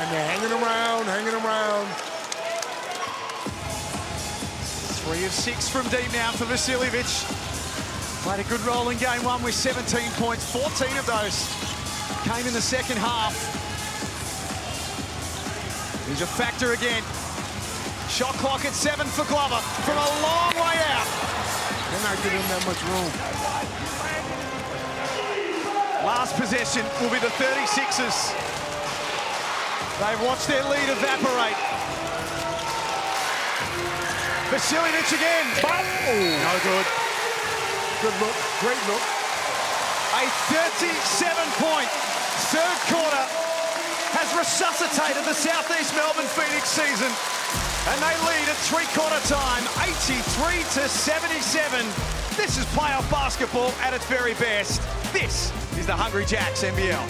And they're hanging around. 3 of 6 from deep now for Vasiljevic. Played a good role in game 1 with 17 points. 14 of those came in the second half. He's a factor again. Shot clock at 7 for Glover from a long way out. They're not giving him that much room. Last possession will be the 36ers. They've watched their lead evaporate. Vasiljevic again. No good. Good look. Great look. A 37-point third quarter has resuscitated the South East Melbourne Phoenix season. And they lead at three-quarter time, 83-77. This is playoff basketball at its very best. This is the Hungry Jacks NBL.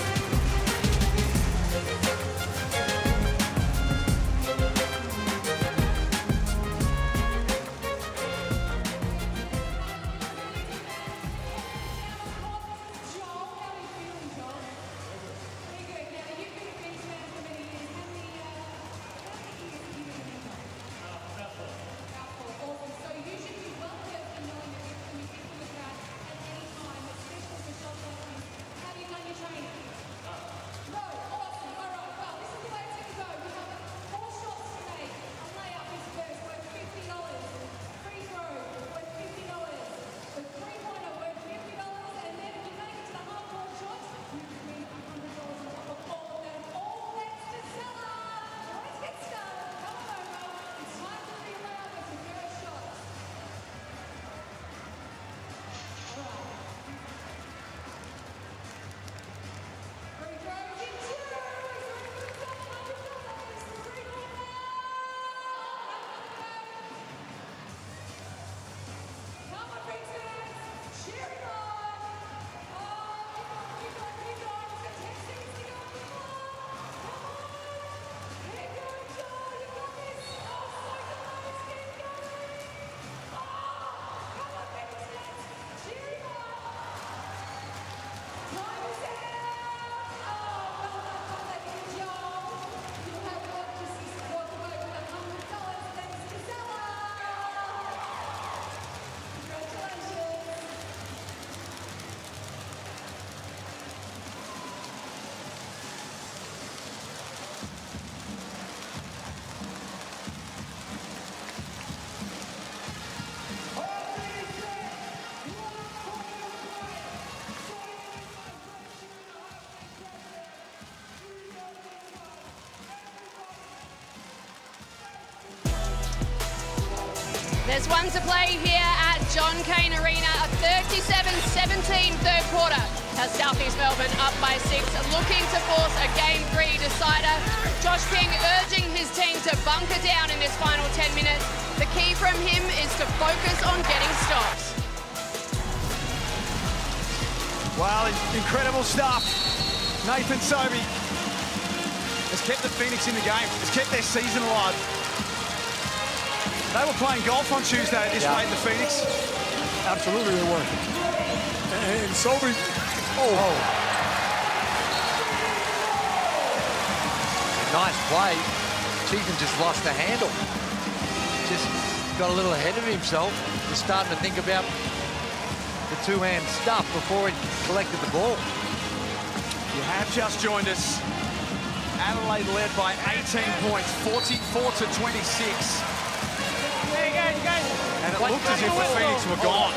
There's one to play here at John Cain Arena, a 37-17 third quarter. As Southeast Melbourne up by 6, looking to force a Game 3 decider. Josh King urging his team to bunker down in this final 10 minutes. The key from him is to focus on getting stops. Well, incredible stuff. Nathan Sobey has kept the Phoenix in the game, has kept their season alive. They were playing golf on Tuesday at this rate, the Phoenix. Absolutely they were. And Sobey, Nice play. Cheatham just lost the handle. Just got a little ahead of himself. Was starting to think about the two-hand stuff before he collected the ball. You have just joined us. Adelaide led by 18 points, 44-26. And it looked as if the Phoenix were gone.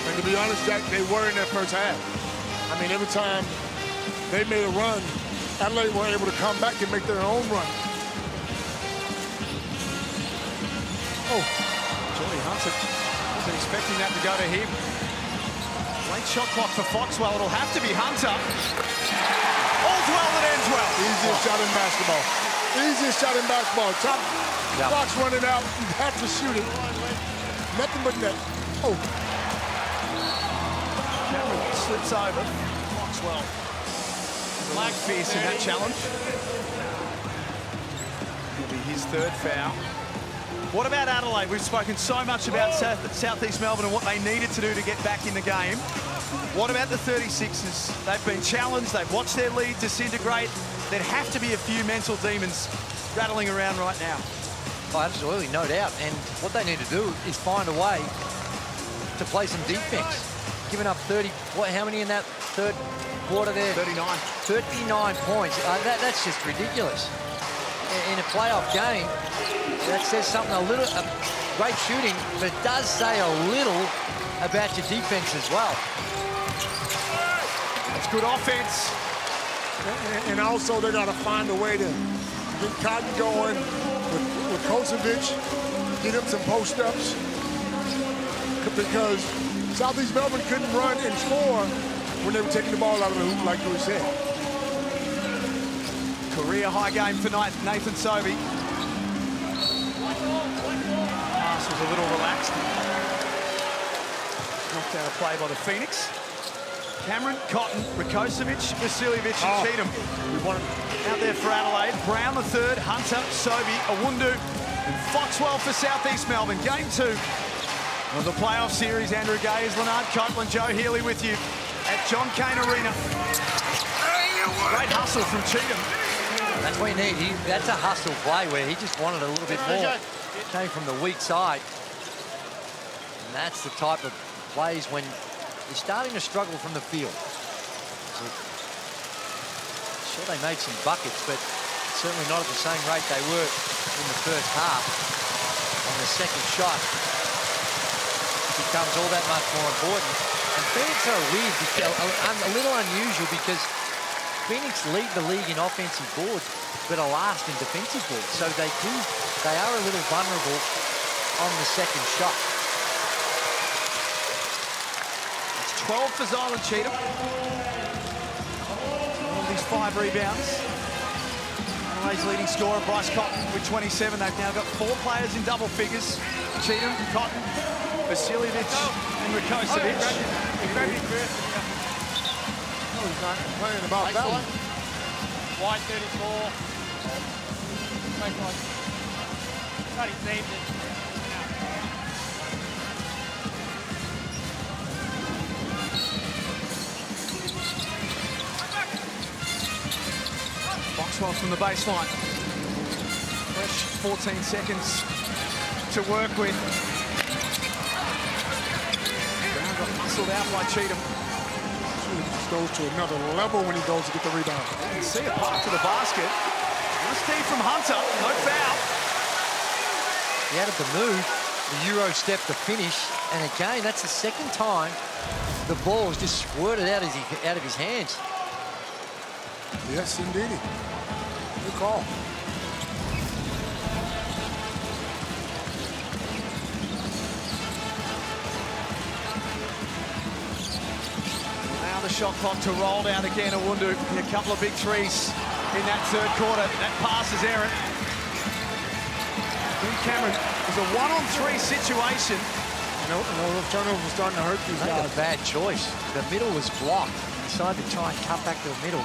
And to be honest, Jack, they were in that first half. I mean, every time they made a run, Adelaide were able to come back and make their own run. Johnny Hunter wasn't expecting that to go to him. Late shot clock for Foxwell. It'll have to be Hunter. All's well that ends well. Easiest shot in basketball. Easiest shot in basketball. Clock's running out. You have to shoot it. Nothing but net. Cameron slips over. Foxwell. Flag fierce in that challenge. It'll be his third foul. What about Adelaide? We've spoken so much about Southeast Melbourne and what they needed to do to get back in the game. What about the 36ers? They've been challenged. They've watched their lead disintegrate. There'd have to be a few mental demons rattling around right now. Oh, absolutely, no doubt. And what they need to do is find a way to play some defense. Giving up 30, how many in that third quarter there? 39. 39 points. That's just ridiculous. In a playoff game, that says something great shooting, but it does say a little about your defense as well. It's good offense. And also, they got to find a way to get Cotton going with Kosovic, get him some post-ups. Because Southeast Melbourne couldn't run and score when they were taking the ball out of the hoop, like you said. Career high game for Nathan Sobey. Pass was a little relaxed. Knocked out a play by the Phoenix. Cameron, Cotton, Rakocevic, Vasiljevic, and Cheatham. Out there for Adelaide. Brown the third, Hunter, Sobey, Awundu, and Foxwell for Southeast Melbourne. Game 2 of the playoff series. Andrew Gaze, Leonard Copeland, Joe Healy with you at John Cain Arena. Great hustle from Cheatham. That's what you need. That's a hustle play where he just wanted a little bit more. Came from the weak side. And that's the type of plays when you're starting to struggle from the field. So, sure, they made some buckets, but certainly not at the same rate they were in the first half. On the second shot, it becomes all that much more important. And Phoenix are weird, a little unusual because Phoenix lead the league in offensive boards, but are last in defensive boards. So they are a little vulnerable on the second shot. It's 12 for Zylan Cheatham. All these 5 rebounds. Adelaide's leading scorer, Bryce Cotton, with 27. They've now got 4 players in double figures. Cheatham, Cotton, Vasiljevic, and Rakocevic. He's not complaining about that one. White 34. Thought he saved it. Foxwell from the baseline. Fresh 14 seconds to work with. Brown got muscled out by Cheatham. Goes to another level when he goes to get the rebound. You can see a pass to the basket. Nice D from Hunter, no foul. He added the move, the Euro step to finish, and again, that's the second time the ball was just squirted out of his hands. Yes, indeed. Good call. the shot clock to roll down again. Awundu, a couple of big threes in that third quarter. That pass is errant. Quinn Cameron was a 1-on-3 situation. Those turnovers are starting to hurt these guys. Made a bad choice. The middle was blocked. Decided to try and cut back to the middle.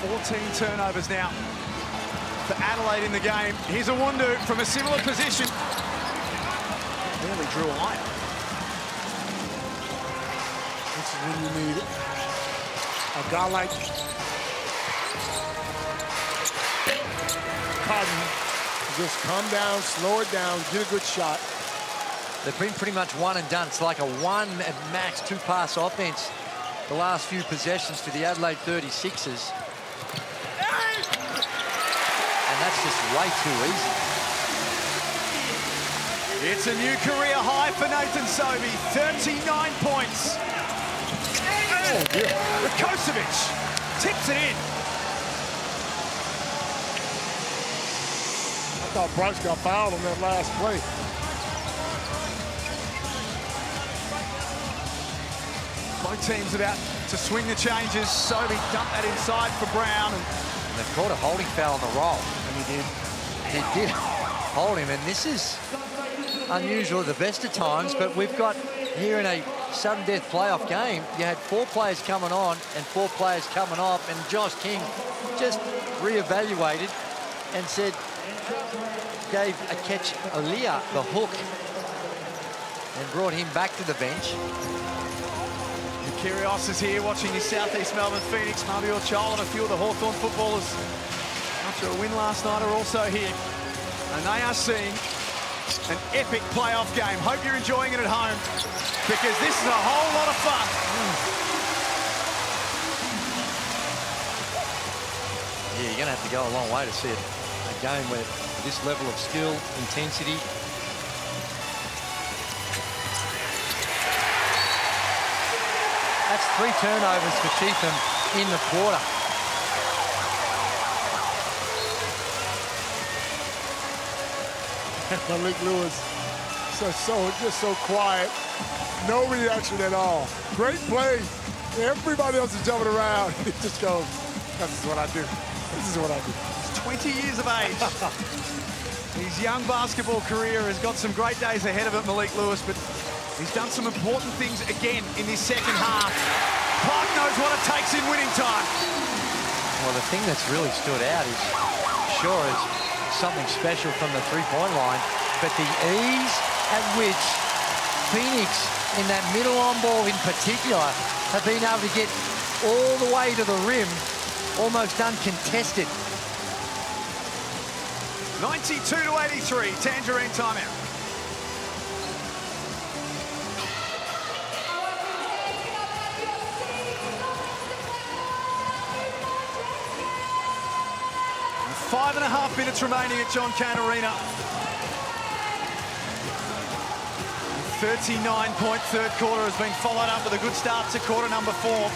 14 turnovers now for Adelaide in the game. Here's Awundu from a similar position. Nearly drew a line. This is when you need a guy like Cotton. Just calm down, slow it down, get a good shot. They've been pretty much one and done. It's like a one at max two-pass offense the last few possessions for the Adelaide 36ers. And that's just way too easy. It's a new career high for Nathan Sobey, 39 points. Rakocevic tips it in. I thought Bryce got fouled on that last play. Both teams about to swing the changes. Sobey dumped that inside for Brown. And they've caught a holding foul on the roll. And he did. He did hold him. And this is unusual at the best of times, but we've got here in a sudden death playoff game, you had 4 players coming on and 4 players coming off, and Josh King just reevaluated and said, gave Akechi Alia the hook and brought him back to the bench. Kyrgios is here watching his South East Melbourne Phoenix. Mabior Chol and a few of the Hawthorn footballers after a win last night are also here. And they are seeing an epic playoff game. Hope you're enjoying it at home, because this is a whole lot of fun. Yeah, you're going to have to go a long way to see a game where this level of skill, intensity. That's 3 turnovers for Cheatham in the quarter. Malik Lewis, just so quiet. No reaction at all. Great play. Everybody else is jumping around. He just goes, this is what I do. This is what I do. He's 20 years of age. His young basketball career has got some great days ahead of it, Malik Lewis, but he's done some important things again in this second half. Clark knows what it takes in winning time. Well, the thing that's really stood out is, sure, it's something special from the three-point line, but the ease at which Phoenix, in that middle on ball in particular, have been able to get all the way to the rim, almost uncontested. 92-83, Tangerine timeout. And 5.5 minutes remaining at John Cain Arena. 39-point third quarter has been followed up with a good start to quarter number 4.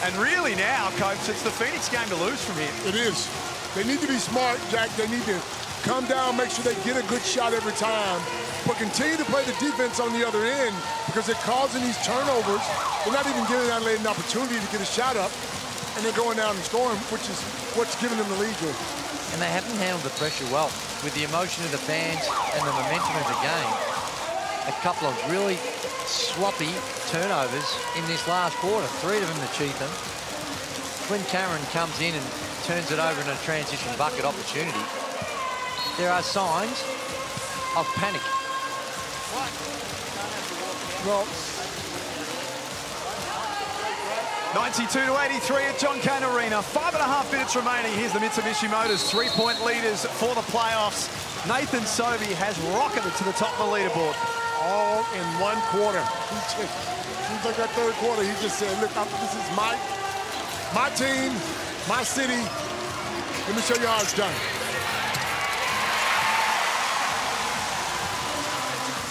And really now, Coach, it's the Phoenix game to lose from here. It is. They need to be smart, Jack. They need to come down, make sure they get a good shot every time, but continue to play the defense on the other end, because they're causing these turnovers. They're not even giving Adelaide an opportunity to get a shot up, and they're going down and scoring, which is what's giving them the lead here. And they haven't handled the pressure well with the emotion of the fans and the momentum of the game. A couple of really sloppy turnovers in this last quarter, 3 of them to Cheatham. Quinn Cameron comes in and turns it over in a transition bucket opportunity. There are signs of panic. Well, 92-83 at John Cain Arena. 5.5 minutes remaining. Here's the Mitsubishi Motors 3-point leaders for the playoffs. Nathan Sobey has rocketed to the top of the leaderboard. All in one quarter. Seems like that third quarter, he just said, look, this is my team, my city. Let me show you how it's done.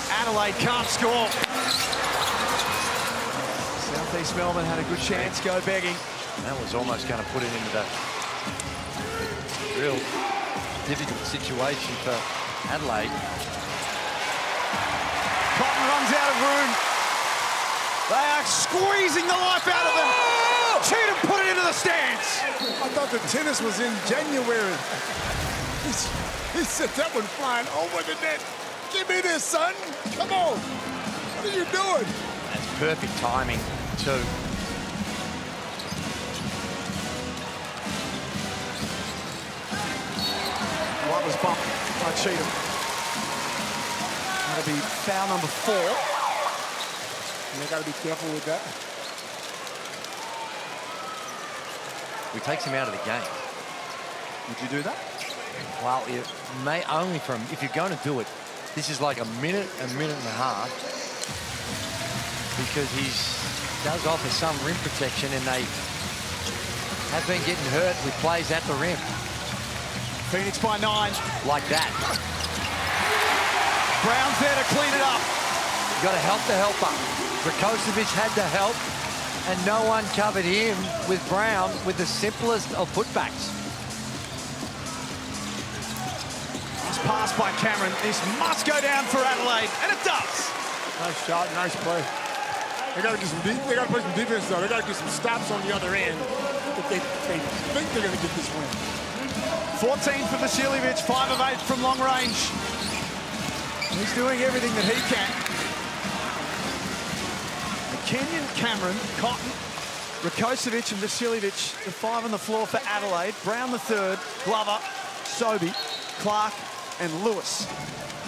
Adelaide can't score. South East Melbourne had a good chance, go begging. That was almost going to put it into the real difficult situation for Adelaide. Cotton runs out of room. They are squeezing the life out of them. Cheatham put it into the stands. I thought the tennis was in January. He sent that one flying over the net. Give me this, son. Come on. What are you doing? That's perfect timing, too. One was bumped by Cheatham. That'll be foul number 4. And they got to be careful with that. We takes him out of the game. Would you do that? Well, it may only from, if you're going to do it, this is like a minute and a half, because he does offer some rim protection, and they have been getting hurt with plays at the rim. Phoenix by 9. Like that. Brown's there to clean it up. You've got to help the helper. Rakocevic had to help, and no one covered him with Brown with the simplest of putbacks. Nice pass by Cameron. This must go down for Adelaide, and it does. Nice shot, nice play. They got to do some they got to play some defense though. They got to get some stops on the other end if they think they're going to get this win. 14 for Vasiljevic, 5 of 8 from long range. He's doing everything that he can. Kenyon, Cameron, Cotton, Rakocevic and Vasiljevic, the 5 on the floor for Adelaide. Brown the 3rd, Glover, Sobey, Clark and Lewis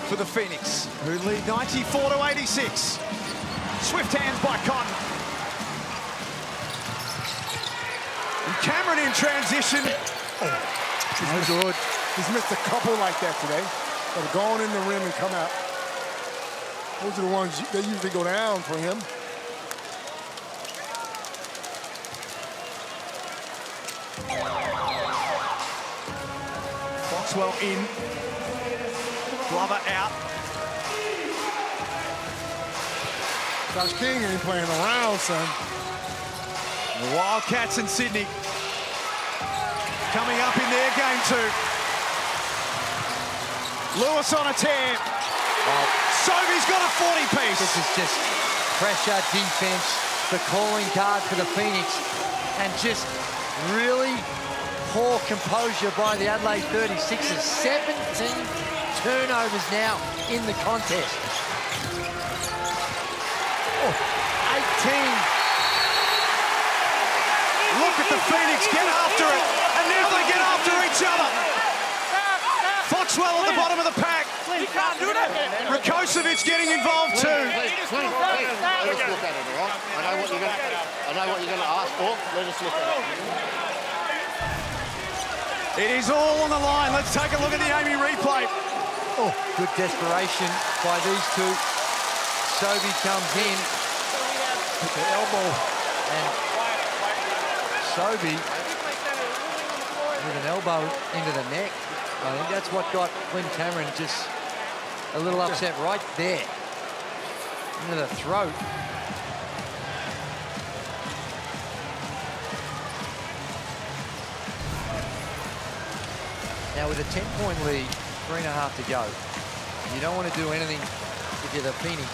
for the Phoenix, who lead 94-86. Swift hands by Cotton. And Cameron in transition. He's good. He's missed a couple like that today. That have gone in the rim and come out. Those are the ones that usually go down for him. Foxwell in. Glover out. Josh King ain't playing around, son. The Wildcats in Sydney coming up in their game 2. Lewis on a tear. Well, Sobey's got a 40-piece. This is just pressure, defense, the calling card for the Phoenix, and just really poor composure by the Adelaide 36ers. 17 turnovers now in the contest. 18. Look at the Phoenix get after it, and now they get after each other. Foxwell at the bottom of the pack. You can't do that. Rakocevic getting involved too. Let us look at it, all right? I know what you're going to ask for. Let us look at it. It is all on the line. Let's take a look at the Amy replay. Oh, good desperation by these two. Sobey comes in with the elbow, and Sobey with an elbow into the neck. I think that's what got Quinn Cameron just a little upset right there. Into the throat. Now with a 10-point lead, 3.5 to go, you don't want to do anything if you're the Phoenix.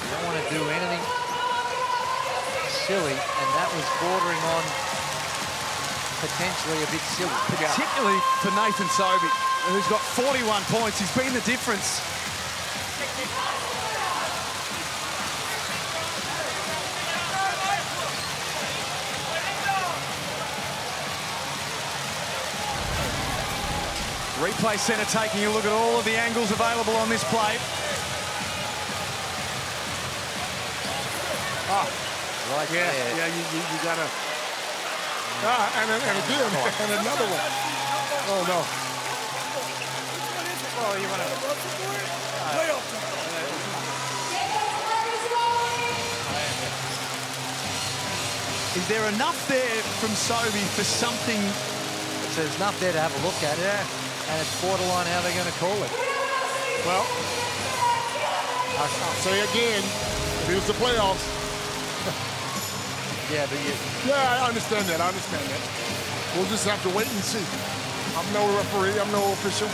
You don't want to do anything silly, and that was bordering on potentially a bit silly. Particularly for Nathan Sobey, who's got 41 points. He's been the difference. Replay centre taking a look at all of the angles available on this play. Right yeah, there. yeah, you gotta. And again, and another one. Oh no. Oh, you want to Is there enough there from Sobey for something? So there's enough there to have a look at. Yeah. And it's borderline how they're going to call it. Well, I'll say again, here's the playoffs. Yeah, but you... Yeah, I understand that. We'll just have to wait and see. I'm no referee. I'm no official.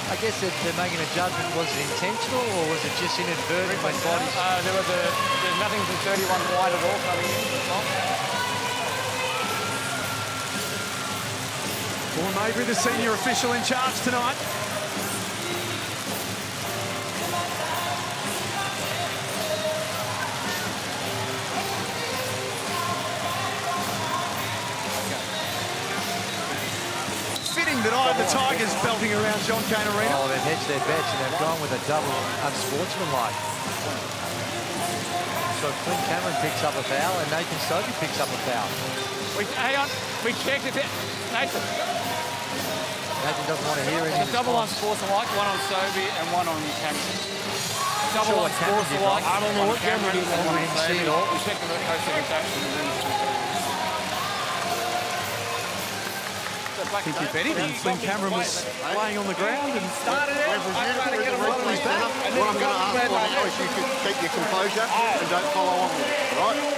I guess that they're making a judgment. Was it intentional or was it just inadvertent when bodies... There's nothing from 31 wide at all coming in. Paul Mabry, the senior official in charge tonight. Fitting that I have the Tigers belting around John Cain Arena. Oh, they've hedged their bets and they've gone with a double unsportsmanlike. So Clint Cameron picks up a foul and Nathan Sobey picks up a foul. Hang on, we checked it. Nathan. Nathan doesn't want to hear anything. A double unsportsmanlike, one on Sobey and one on Cameron. Double unsportsmanlike. I don't know what Cameron did. I want him to see it all. We checked the co-second action and then... I think if anything, Clint Cameron was laying on the ground and started out. What I'm going to ask for now is you could keep your composure and don't follow on with it, all right?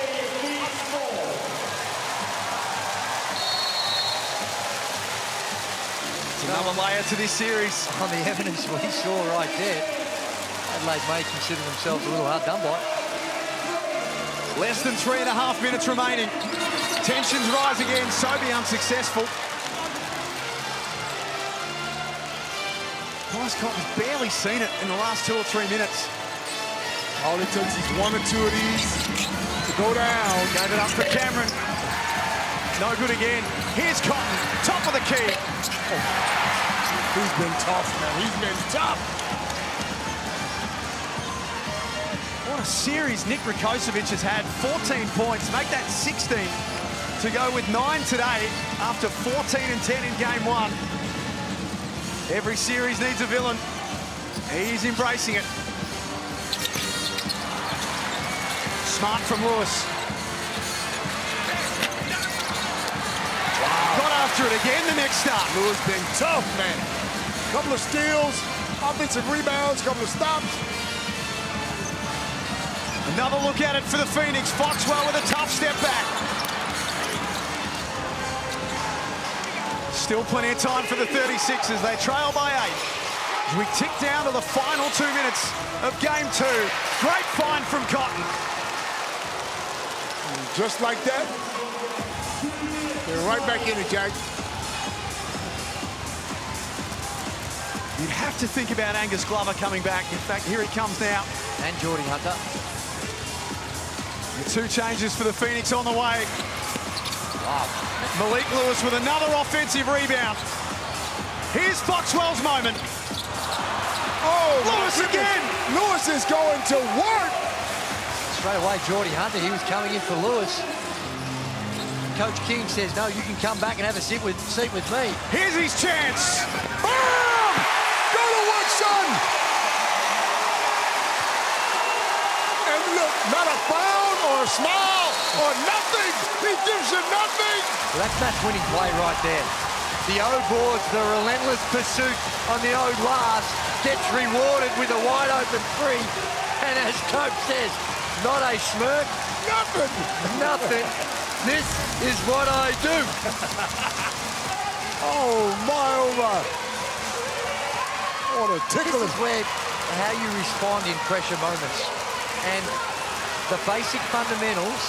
It's another layer to this series. On the evidence we saw right there, Adelaide may consider themselves a little hard done by. Less than 3.5 minutes remaining. Tensions rise again. Sobey unsuccessful. Bryce Cotton's barely seen it in the last 2 or 3 minutes. All it takes is 1 or 2 of these to go down. Gave it up for Cameron. No good again. Here's Cotton, top of the key. Oh. He's been tough, man. He's been tough. What a series Nick Rakocevic has had. 14 points, make that 16 to go with 9 today after 14 and 10 in game 1. Every series needs a villain. He's embracing it. Smart from Lewis. Wow. Got after it again the next start. Lewis been tough, man. Couple of steals, offensive rebounds, couple of stops. Another look at it for the Phoenix. Foxwell with a tough step back. Still plenty of time for the 36ers. They trail by 8. As we tick down to the final 2 minutes of game 2. Great find from Cotton. And just like that, they're right back in it, Jack. You'd have to think about Angus Glover coming back. In fact, here he comes now. And Geordie Hunter. The 2 changes for the Phoenix on the way. Wow. Malik Lewis with another offensive rebound. Here's Foxwell's moment. Oh, Lewis again! Lewis is going to work! Straight away, Geordie Hunter, he was coming in for Lewis. Coach King says, no, you can come back and have a seat with me. Here's his chance. Boom! Go to work, son! And look, not a frown or a smile or nothing. He gives you nothing. Well, that's match-winning play right there. The O boards, the relentless pursuit on the O glass gets rewarded with a wide-open 3. And as Coach says, not a smirk. Nothing. Nothing. This is what I do. Oh, my, oh, my. What a tickle. This is where how you respond in pressure moments. And the basic fundamentals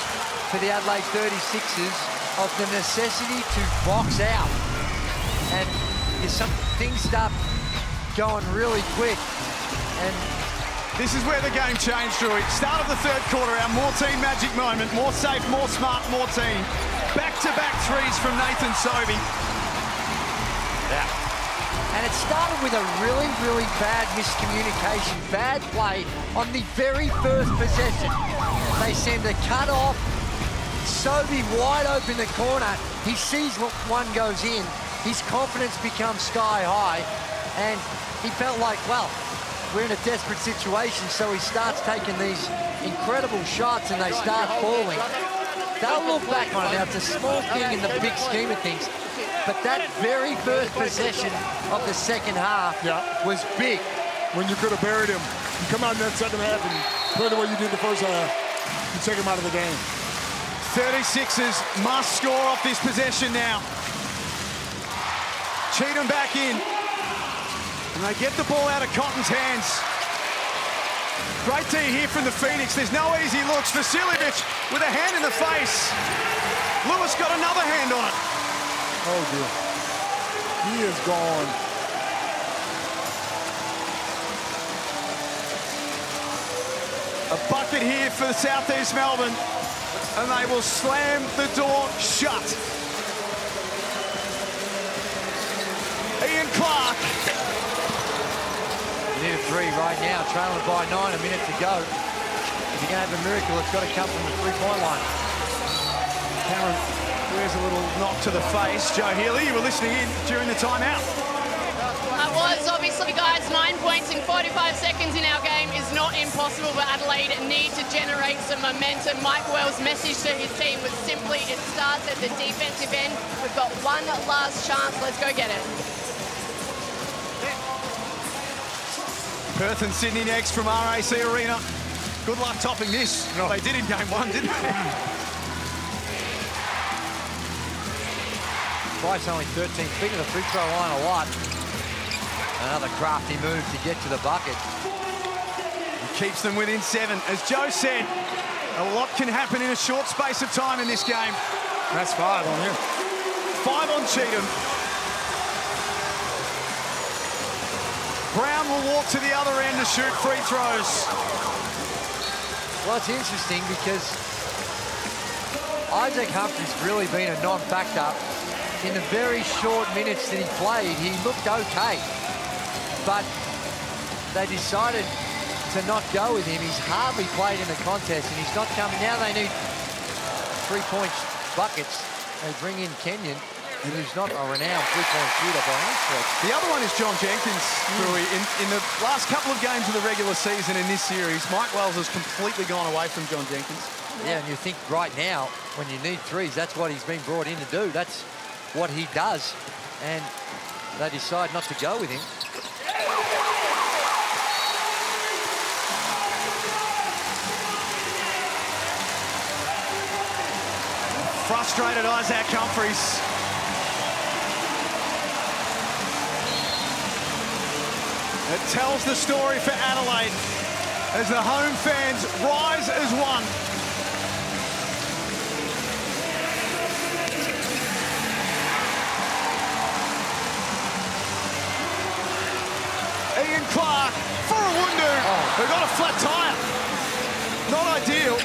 for the Adelaide 36ers of the necessity to box out. And if some things start going really quick. And this is where the game changed, Drewy. Start of the 3rd quarter, our more team magic moment. More safe, more smart, more team. Back-to-back 3s from Nathan Sobey. Yeah. And it started with a really, really bad miscommunication, bad play on the very first possession. They send a cut off. Sobey wide open the corner. He sees what one goes in. His confidence becomes sky high. And he felt like, well, we're in a desperate situation. So he starts taking these incredible shots and they start falling. They'll look back on it. Now, it's a small thing in the big scheme of things. But that very first possession of the second half was big. When you could have buried him. You come out in that second half and play the way you did the first half. You take him out of the game. 36ers must score off this possession now. Cheatham back in. And they get the ball out of Cotton's hands. Great D here from the Phoenix. There's no easy looks. Vasiljevic with a hand in the face. Lewis got another hand on it. Oh, dear. He is gone. A bucket here for the Southeast Melbourne. And they will slam the door shut. Ian Clark. You need a three right now, trailing by 9, a minute to go. If you're going to have a miracle, it's got to come from the three-point line. Cameron, there's a little knock to the face. Joe Healy, you were listening in during the timeout. I was, obviously, guys. 9 points in 45 seconds in our game is not impossible, but Adelaide need to generate some momentum. Mike Wells' message to his team was simply, it starts at the defensive end. We've got one last chance. Let's go get it. Perth and Sydney next from RAC Arena. Good luck topping this. No. They did in game 1, didn't they? Price only 13, speaking of the free throw line a lot. Another crafty move to get to the bucket. He keeps them within 7. As Joe said, a lot can happen in a short space of time in this game. That's 5 on him. 5 on Cheatham. Brown will walk to the other end to shoot free throws. Well, it's interesting because Isaac Humphrey's really been a non-factor. In the very short minutes that he played, he looked okay. But they decided to not go with him. He's hardly played in the contest, and he's not coming. Now they need 3-point buckets. They bring in Kenyon, who's not a renowned three-point shooter by any stretch. The other one is John Jenkins. In the last couple of games of the regular season in this series, Mike Wells has completely gone away from John Jenkins. Yeah, and you think right now, when you need threes, that's what he's been brought in to do. That's what he does. And they decide not to go with him. Frustrated Isaac Humphreys. It tells the story for Adelaide as the home fans rise as one. Ian Clark for a Wundu. They got a flat tire. Not ideal.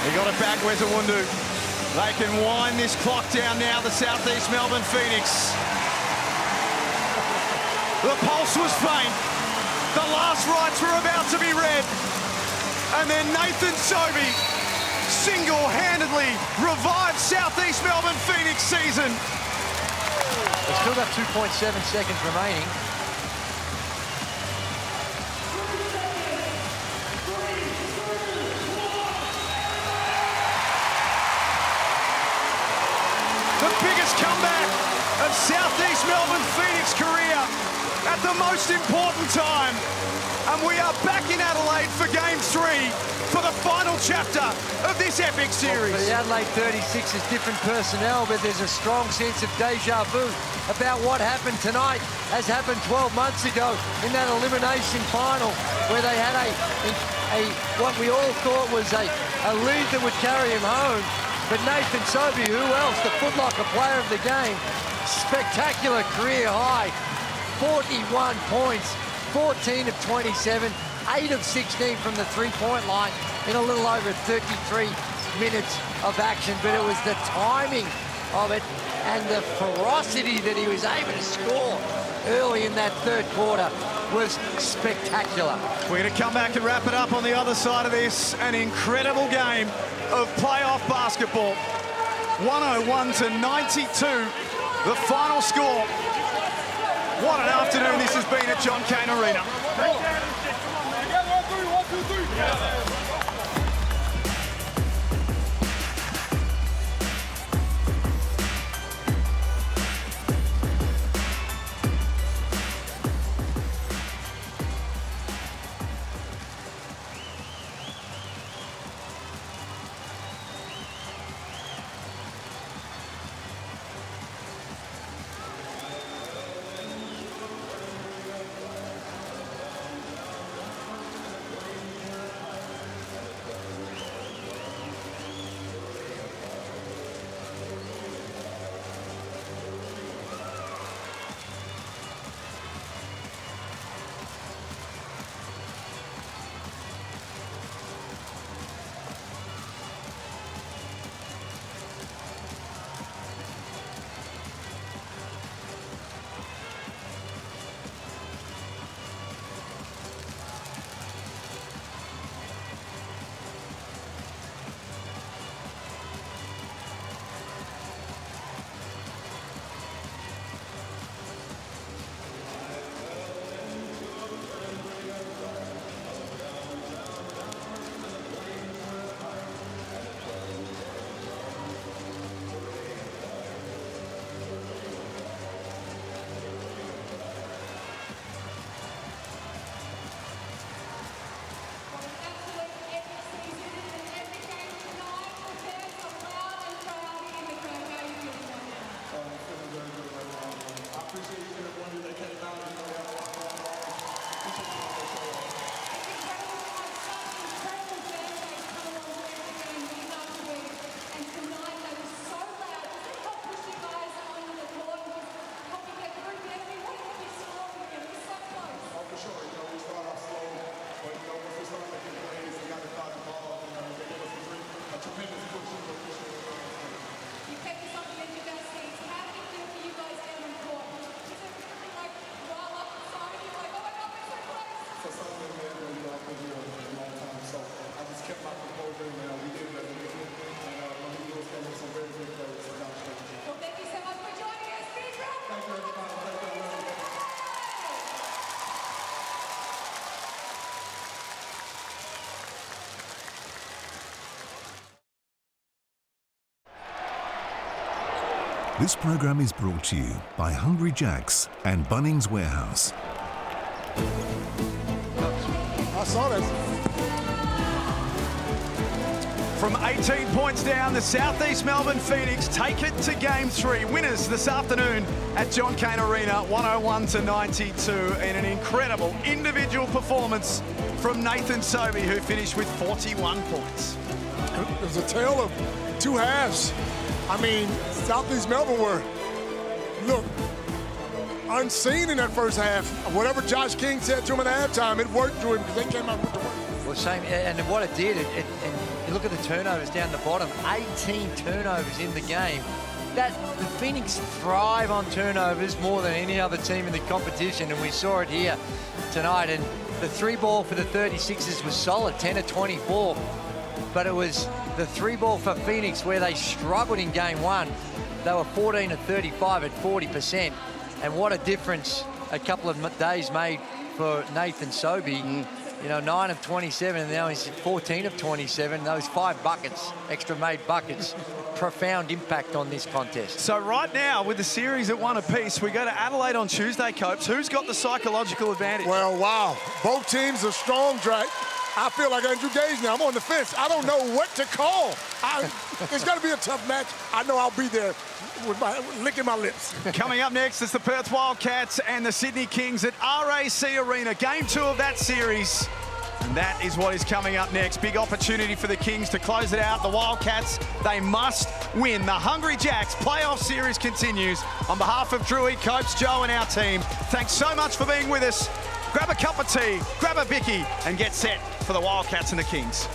He got it back. Where's a Wundu? They can wind this clock down now, the Southeast Melbourne Phoenix. The pulse was faint. The last rites were about to be read. And then Nathan Sobey single-handedly revived Southeast Melbourne Phoenix season. They've still got 2.7 seconds remaining. The biggest comeback of Southeast Melbourne Phoenix career at the most important time. And we are back in Adelaide for Game 3 for the final chapter of this epic series. Well, for the Adelaide 36 is different personnel, but there's a strong sense of deja vu about what happened tonight, as happened 12 months ago in that elimination final, where they had what we all thought was a lead that would carry him home. But Nathan Sobey, who else? The footlocker player of the game. Spectacular career high. 41 points, 14 of 27, 8 of 16 from the three-point line in a little over 33 minutes of action. But it was the timing of it and the ferocity that he was able to score early in that third quarter was spectacular. We're going to come back and wrap it up on the other side of this. An incredible game of playoff basketball. 101-92, the final score. What an afternoon this has been at John Cain Arena. This program is brought to you by Hungry Jack's and Bunnings Warehouse. I saw that. From 18 points down, the Southeast Melbourne Phoenix take it to Game 3. Winners this afternoon at John Cain Arena, 101-92, in an incredible individual performance from Nathan Sobey, who finished with 41 points. It was a tale of two halves. I mean, Southeast Melbourne were, look, unseen in that first half. Whatever Josh King said to him at halftime, it worked through him because they came out with the work. Well, same, and what it did, and you look at the turnovers down the bottom, 18 turnovers in the game. The Phoenix thrive on turnovers more than any other team in the competition, and we saw it here tonight. And the three ball for the 36ers was solid, 10 of 24, but it was the three ball for Phoenix where they struggled in game one. They were 14 of 35 at 40%, and what a difference a couple of days made for Nathan Sobey. You know, 9 of 27, and now he's 14 of 27. Those 5 buckets, extra made buckets, profound impact on this contest. So right now, with the series at 1 apiece, we go to Adelaide on Tuesday, Copes. Who's got the psychological advantage? Well, wow. Both teams are strong, Drake. I feel like Andrew Gage now. I'm on the fence. I don't know what to call. It's going to be a tough match. I know I'll be there with licking my lips. Coming up next is the Perth Wildcats and the Sydney Kings at RAC Arena. Game 2 of that series. And that is what is coming up next. Big opportunity for the Kings to close it out. The Wildcats, they must win. The Hungry Jacks playoff series continues. On behalf of Drewy, Copes, Joe and our team, thanks so much for being with us. Grab a cup of tea, grab a bicky, and get set for the Wildcats and the Kings.